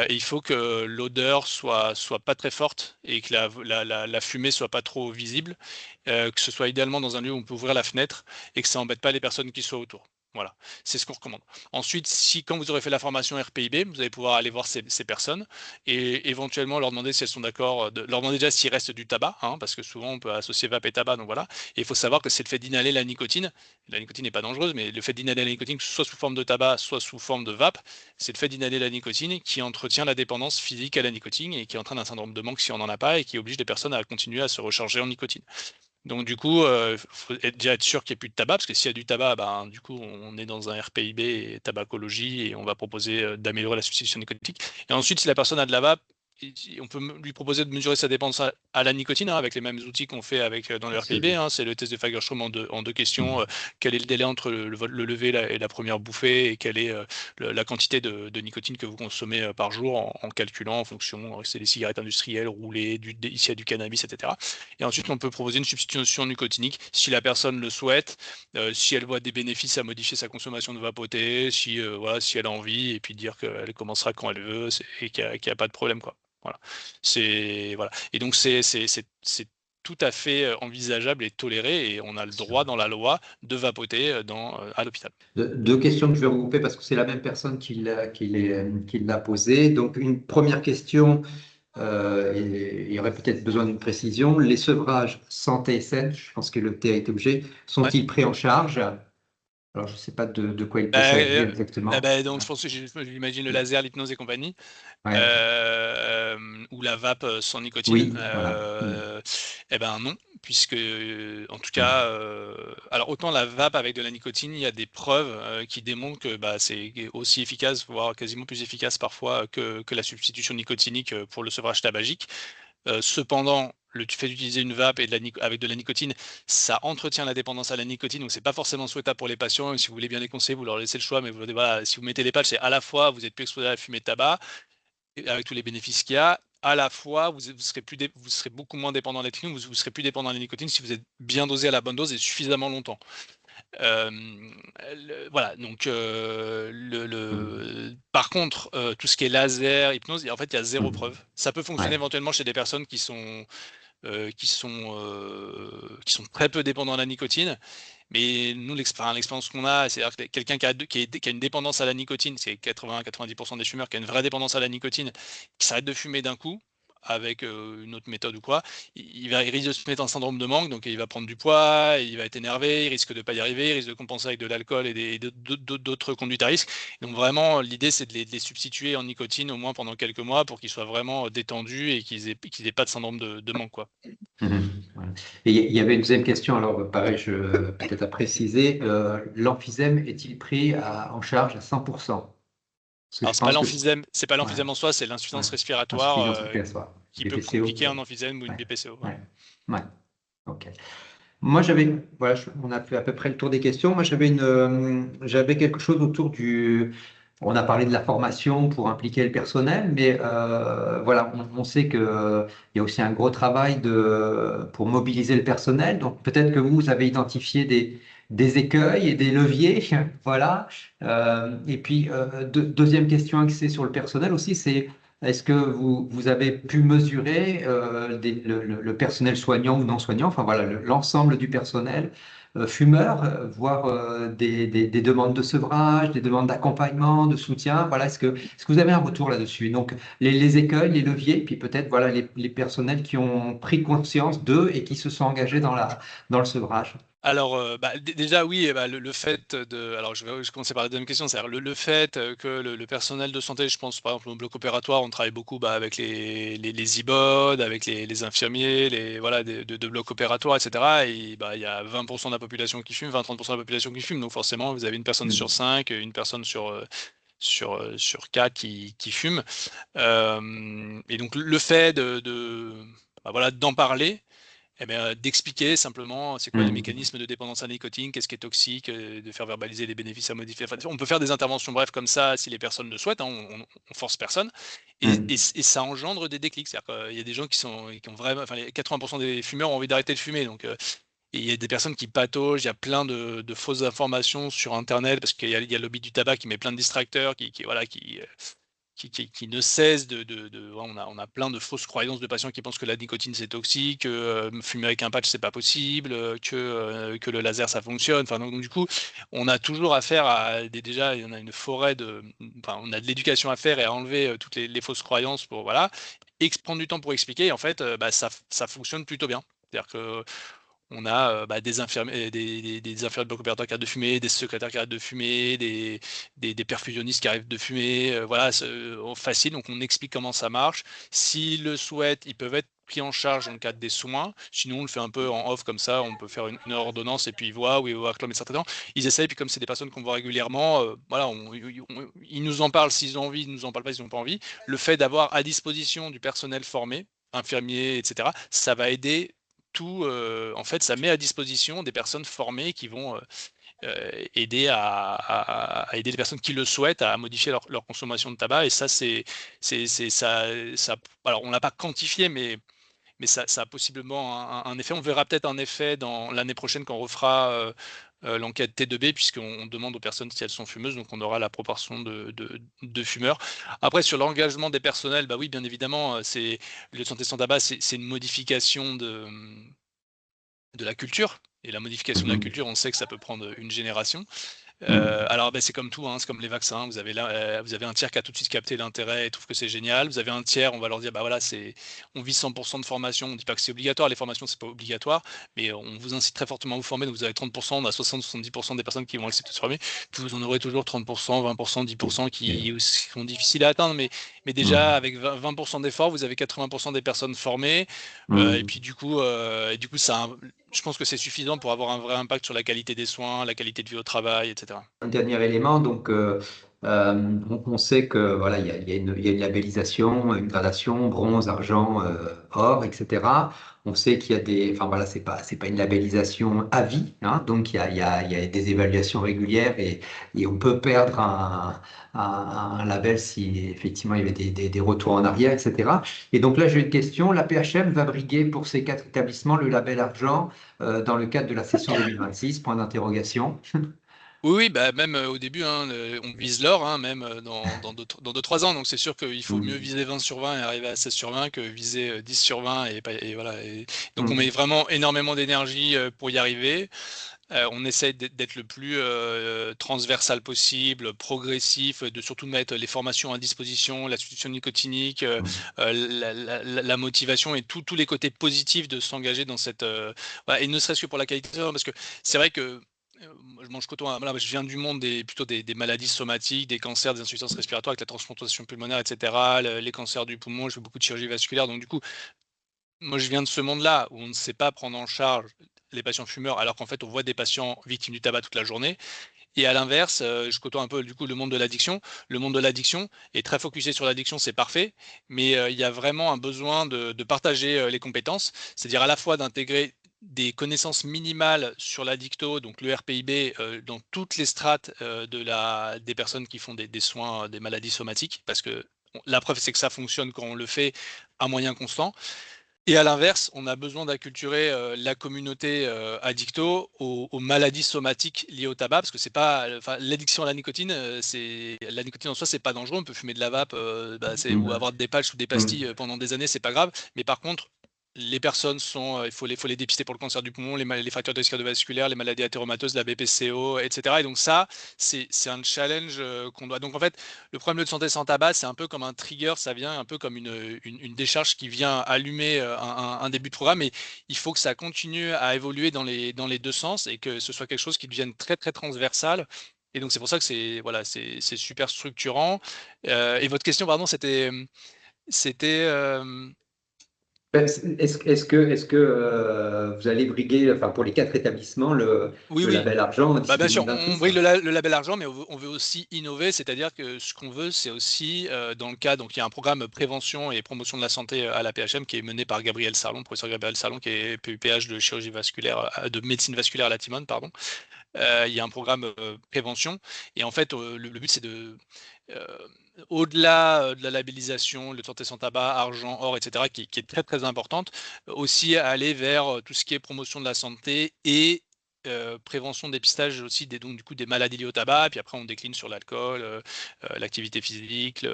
Il faut que l'odeur soit pas très forte et que la fumée soit pas trop visible, que ce soit idéalement dans un lieu où on peut ouvrir la fenêtre et que ça embête pas les personnes qui soient autour. Voilà, c'est ce qu'on recommande. Ensuite, quand vous aurez fait la formation RPIB, vous allez pouvoir aller voir ces personnes et éventuellement leur demander si elles sont d'accord, leur demander déjà s'il reste du tabac, parce que souvent on peut associer vape et tabac, donc voilà. Et il faut savoir que c'est le fait d'inhaler la nicotine. La nicotine n'est pas dangereuse, mais le fait d'inhaler la nicotine, soit sous forme de tabac, soit sous forme de vape, c'est le fait d'inhaler la nicotine qui entretient la dépendance physique à la nicotine et qui entraîne un syndrome de manque si on n'en a pas et qui oblige les personnes à continuer à se recharger en nicotine. Donc du coup, il faut déjà être sûr qu'il n'y ait plus de tabac, parce que s'il y a du tabac, du coup, on est dans un RPIB et tabacologie, et on va proposer d'améliorer la substitution nicotinique. Et ensuite, si la personne a de la vape, on peut lui proposer de mesurer sa dépendance à la nicotine, hein, avec les mêmes outils qu'on fait dans le RPIB. Hein, c'est le test de Fagerström en deux questions. Quel est le délai entre le lever et la première bouffée, et quelle est la quantité de nicotine que vous consommez par jour, en calculant en fonction, c'est des cigarettes industrielles, roulées, ici il y a du cannabis, etc. Et ensuite, on peut proposer une substitution nicotinique si la personne le souhaite, si elle voit des bénéfices à modifier sa consommation de vapoter, si elle a envie, et puis dire qu'elle commencera quand elle veut, et qu'il n'y a pas de problème, quoi. Voilà. Et donc c'est tout à fait envisageable et toléré, et on a le droit dans la loi de vapoter à l'hôpital. Deux questions que je vais regrouper parce que c'est la même personne qui l'a posée. Donc, une première question, il y aurait peut-être besoin d'une précision. Les sevrages santé SN, je pense que le T a été obligé, sont-ils pris en charge? Alors, je ne sais pas de quoi il peut s'agir exactement. Donc, je pense que j'imagine le laser, l'hypnose et compagnie, ou la vape sans nicotine. Oui, voilà. Non, puisque, en tout cas, alors autant la vape avec de la nicotine, il y a des preuves qui démontrent que c'est aussi efficace, voire quasiment plus efficace parfois que la substitution nicotinique pour le sevrage tabagique. Cependant, le fait d'utiliser une vape avec de la nicotine, ça entretient la dépendance à la nicotine, donc c'est pas forcément souhaitable pour les patients. Et si vous voulez bien les conseiller, vous leur laissez le choix, mais si vous mettez les patchs, c'est à la fois vous êtes plus exposé à la fumée de tabac, avec tous les bénéfices qu'il y a, à la fois vous serez beaucoup moins dépendant à la nicotine, vous serez plus dépendant à la nicotine si vous êtes bien dosé à la bonne dose et suffisamment longtemps. Voilà, donc par contre, tout ce qui est laser, hypnose, en fait, il y a zéro preuve. Ça peut fonctionner éventuellement chez des personnes qui sont très peu dépendants à la nicotine. Mais nous, l'expérience qu'on a, c'est-à-dire que quelqu'un qui a une dépendance à la nicotine, c'est 80-90% des fumeurs qui a une vraie dépendance à la nicotine, qui s'arrête de fumer d'un coup, avec une autre méthode ou quoi, il risque de se mettre en syndrome de manque, donc il va prendre du poids, il va être énervé, il risque de ne pas y arriver, il risque de compenser avec de l'alcool et d'autres conduites à risque. Donc vraiment, l'idée, c'est de les substituer en nicotine au moins pendant quelques mois pour qu'ils soient vraiment détendus et qu'ils n'aient pas de syndrome de manque, quoi. Voilà. Et il y avait une deuxième question, alors pareil, peut-être à préciser, l'emphysème est-il pris en charge à 100%? Alors, c'est pas l'emphysème en soi, c'est l'insuffisance respiratoire qui peut compliquer un emphysème ou une BPCO. Ouais. Ok. Moi, on a fait à peu près le tour des questions. Moi, j'avais quelque chose autour on a parlé de la formation pour impliquer le personnel, mais voilà, on sait qu'il y a aussi un gros travail pour mobiliser le personnel. Donc, peut-être que vous avez identifié des écueils et des leviers. Voilà. Et puis, deuxième question axée sur le personnel aussi, c'est est-ce que vous avez pu mesurer le personnel soignant ou non soignant, enfin voilà, l'ensemble du personnel fumeur, voire des demandes de sevrage, des demandes d'accompagnement, de soutien. Voilà, est-ce que vous avez un retour là-dessus? Donc, les écueils, les leviers, puis peut-être voilà, les personnels qui ont pris conscience d'eux et qui se sont engagés dans le sevrage. Alors, déjà, oui, le fait alors je vais commencer par la deuxième question, c'est-à-dire le fait que le personnel de santé, je pense par exemple au bloc opératoire, on travaille beaucoup avec les IBOD, avec les infirmiers, de bloc opératoire, etc. Et il y a 20% de la population qui fume, 20-30% de la population qui fume, donc forcément, vous avez une personne sur 5, une personne sur 4 qui fume. Et donc, le fait d'en parler, d'expliquer simplement c'est quoi les mécanismes de dépendance à la nicotine, qu'est-ce qui est toxique, de faire verbaliser les bénéfices à modifier. Enfin, on peut faire des interventions bref comme ça si les personnes le souhaitent, hein, on force personne. Et ça engendre des déclics. C'est-à-dire qu'il y a des gens qui ont vraiment, enfin, les 80% des fumeurs ont envie d'arrêter de fumer. Donc, il y a des personnes qui pataugent, il y a plein de fausses informations sur Internet parce qu'il y a le lobby du tabac qui met plein de distracteurs, qui ne cesse on a plein de fausses croyances de patients qui pensent que la nicotine c'est toxique, que fumer avec un patch c'est pas possible, que le laser ça fonctionne. Enfin, donc du coup, on a toujours affaire à déjà on a une forêt on a de l'éducation à faire et à enlever toutes les fausses croyances pour prendre du temps pour expliquer. Et en fait, ça fonctionne plutôt bien. C'est-à-dire que on a des infirmiers, des infirmiers de bloc opératoire qui arrêtent de fumer, des secrétaires qui arrêtent de fumer, des perfusionnistes qui arrêtent de fumer. Facile, donc on explique comment ça marche. S'ils le souhaitent, ils peuvent être pris en charge dans le cadre des soins. Sinon, on le fait un peu en off comme ça, on peut faire une ordonnance et puis ils voient, oui, voir avec le médecin traitant. Ils essayent, puis comme c'est des personnes qu'on voit régulièrement, voilà, ils nous en parlent s'ils ont envie, ils nous en parlent pas s'ils n'ont pas envie. Le fait d'avoir à disposition du personnel formé, infirmiers, etc., ça va aider tout, en fait, ça met à disposition des personnes formées qui vont aider à aider les personnes qui le souhaitent à modifier leur consommation de tabac. Et ça, ça. Alors, on l'a pas quantifié, mais ça a possiblement un effet. On verra peut-être un effet dans l'année prochaine quand on refera l'enquête T2B, puisqu'on demande aux personnes si elles sont fumeuses, donc on aura la proportion de fumeurs. Après, sur l'engagement des personnels, bah oui, bien évidemment, c'est le santé sans tabac, c'est une modification de la culture. Et la modification de la culture, on sait que ça peut prendre une génération. Alors, c'est comme tout, hein, c'est comme les vaccins. Vous avez un tiers qui a tout de suite capté l'intérêt et trouve que c'est génial. Vous avez un tiers, on va leur dire, bah voilà, on vise 100% de formation. On ne dit pas que c'est obligatoire. Les formations, c'est pas obligatoire, mais on vous incite très fortement à vous former. Donc, vous avez 30%, on a 60-70% des personnes qui vont accepter de se former. Puis vous en aurez toujours 30%, 20%, 10% qui sont difficiles à atteindre. Mais déjà, avec 20% d'efforts, vous avez 80% des personnes formées. Et puis, du coup, je pense que c'est suffisant pour avoir un vrai impact sur la qualité des soins, la qualité de vie au travail, etc. Un dernier élément, donc on sait que voilà, il y a une labellisation, une gradation, bronze, argent, or, etc. On sait qu'il y a enfin voilà, c'est pas une labellisation à vie, hein, donc il y a des évaluations régulières et on peut perdre un label si effectivement il y avait des retours en arrière, etc. Et donc là, j'ai une question. La PHM va briguer pour ces 4 établissements le label argent dans le cadre de la session 2026, point d'interrogation. Oui, bah, même au début, hein, on vise l'or, hein, même dans 2-3 ans. Donc c'est sûr qu'il faut mieux viser 20 sur 20 et arriver à 16 sur 20 que viser 10 sur 20. Et voilà. Donc on met vraiment énormément d'énergie pour y arriver. On essaie d'être le plus transversal possible, progressif, de surtout mettre les formations à disposition, la substitution nicotinique, la motivation et tous les côtés positifs de s'engager dans cette... voilà, et ne serait-ce que pour la qualité, parce que c'est vrai que je côtoie, voilà, je viens du monde plutôt des maladies somatiques, des cancers, des insuffisances respiratoires avec la transplantation pulmonaire, etc., les cancers du poumon, je fais beaucoup de chirurgie vasculaire, donc du coup, moi je viens de ce monde-là où on ne sait pas prendre en charge les patients fumeurs, alors qu'en fait on voit des patients victimes du tabac toute la journée. Et à l'inverse, je côtoie un peu du coup le monde de l'addiction. Le monde de l'addiction est très focusé sur l'addiction, c'est parfait, mais il y a vraiment un besoin de partager les compétences, c'est-à-dire à la fois d'intégrer des connaissances minimales sur l'addicto, donc le RPIB, dans toutes les strates des personnes qui font des soins des maladies somatiques, parce que la preuve c'est que ça fonctionne quand on le fait à moyen constant. Et à l'inverse, on a besoin d'acculturer la communauté addicto aux maladies somatiques liées au tabac, parce que c'est pas, l'addiction à la nicotine, la nicotine en soi, c'est pas dangereux. On peut fumer de la vape, ou avoir des patchs ou des pastilles pendant des années, c'est pas grave. Mais par contre, les personnes il faut les dépister pour le cancer du poumon, les fractures cardiovasculaires, les maladies atheromateuses, la BPCO, etc. Et donc ça, c'est un challenge qu'on doit. Donc en fait, le problème de santé sans tabac, c'est un peu comme un trigger, ça vient un peu comme une décharge qui vient allumer un début de programme. Et il faut que ça continue à évoluer dans les deux sens et que ce soit quelque chose qui devienne très très transversal. Et donc c'est pour ça que c'est super structurant. Et votre question, pardon, c'était Est-ce que vous allez briguer, enfin pour les 4 établissements, le oui. label argent Bien d'ici sûr, 2026? on brille le label argent, mais on veut aussi innover, c'est-à-dire que ce qu'on veut, c'est aussi dans le cas, donc il y a un programme prévention et promotion de la santé à la PHM qui est mené par Gabriel Sarlon, professeur Gabriel Sarlon, qui est PUPH de chirurgie vasculaire, de médecine vasculaire à la Timone, pardon. Il y a un programme prévention, et en fait, le but, c'est au-delà de la labellisation, le santé sans tabac, argent, or, etc., qui est très très importante, aussi aller vers tout ce qui est promotion de la santé et prévention, dépistage aussi donc du coup des maladies liées au tabac, puis après on décline sur l'alcool, l'activité physique,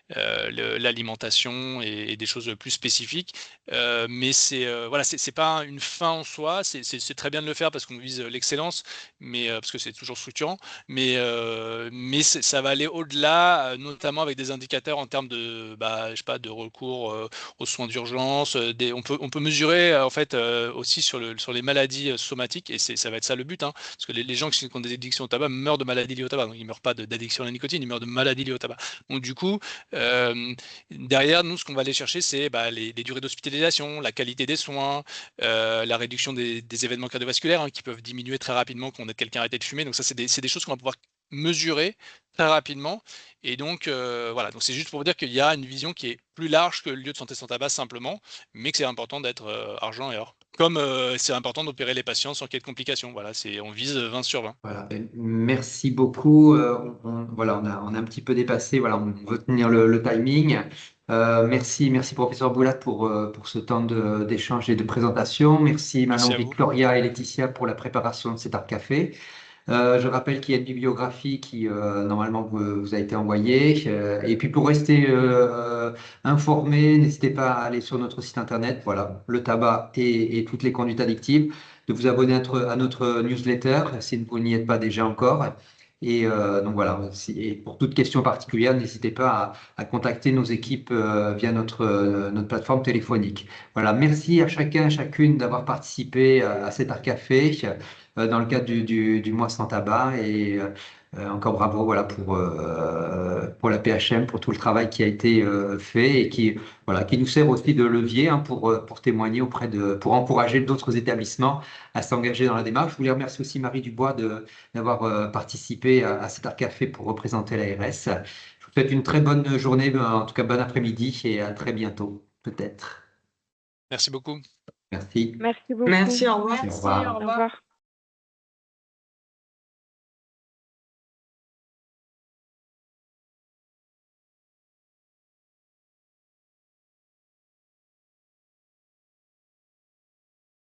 l'alimentation et des choses plus spécifiques. Mais c'est pas une fin en soi, c'est très bien de le faire parce qu'on vise l'excellence, mais parce que c'est toujours structurant, mais ça va aller au-delà, notamment avec des indicateurs en termes de je sais pas, de recours aux soins d'urgence. On peut mesurer en fait aussi sur les maladies somatiques, et ça va être ça le but, hein, parce que les gens qui ont des addictions au tabac meurent de maladies liées au tabac, donc ils meurent pas d'addiction à la nicotine, ils meurent de maladies liées au tabac. Donc du coup, Derrière, nous, ce qu'on va aller chercher, c'est les durées d'hospitalisation, la qualité des soins, la réduction des événements cardiovasculaires qui peuvent diminuer très rapidement quand on aide quelqu'un à arrêter de fumer. Donc ça, c'est des choses qu'on va pouvoir mesurer très rapidement. Et donc, voilà, donc c'est juste pour vous dire qu'il y a une vision qui est plus large que le lieu de santé sans tabac simplement, mais que c'est important d'être argent et or. Comme c'est important d'opérer les patients sans qu'il y ait de complications. Voilà, on vise 20 sur 20. Voilà, merci beaucoup. Voilà, on a un petit peu dépassé. Voilà, on veut tenir le timing. Merci professeur Boulat pour ce temps d'échange et de présentation. Merci Merci Manon, à vous. Victoria et Laetitia pour la préparation de cet art café. Je rappelle qu'il y a une bibliographie qui normalement vous a été envoyée. Et puis pour rester informé, n'hésitez pas à aller sur notre site internet, voilà, le tabac et toutes les conduites addictives, de vous abonner à notre newsletter si vous n'y êtes pas déjà encore. Et donc voilà, et pour toute question particulière, n'hésitez pas à contacter nos équipes via notre plateforme téléphonique. Voilà, merci à chacun, à chacune d'avoir participé à cet art café dans le cadre du mois sans tabac. Et encore bravo voilà, pour la PHM, pour tout le travail qui a été fait et qui nous sert aussi de levier pour témoigner pour encourager d'autres établissements à s'engager dans la démarche. Je voulais remercier aussi Marie Dubois d'avoir participé à cet art café pour représenter l'ARS. Je vous souhaite une très bonne journée, en tout cas bon après-midi et à très bientôt, peut-être. Merci beaucoup. Merci. Merci beaucoup. Merci, au revoir. Merci, revoir. au Au revoir. revoir.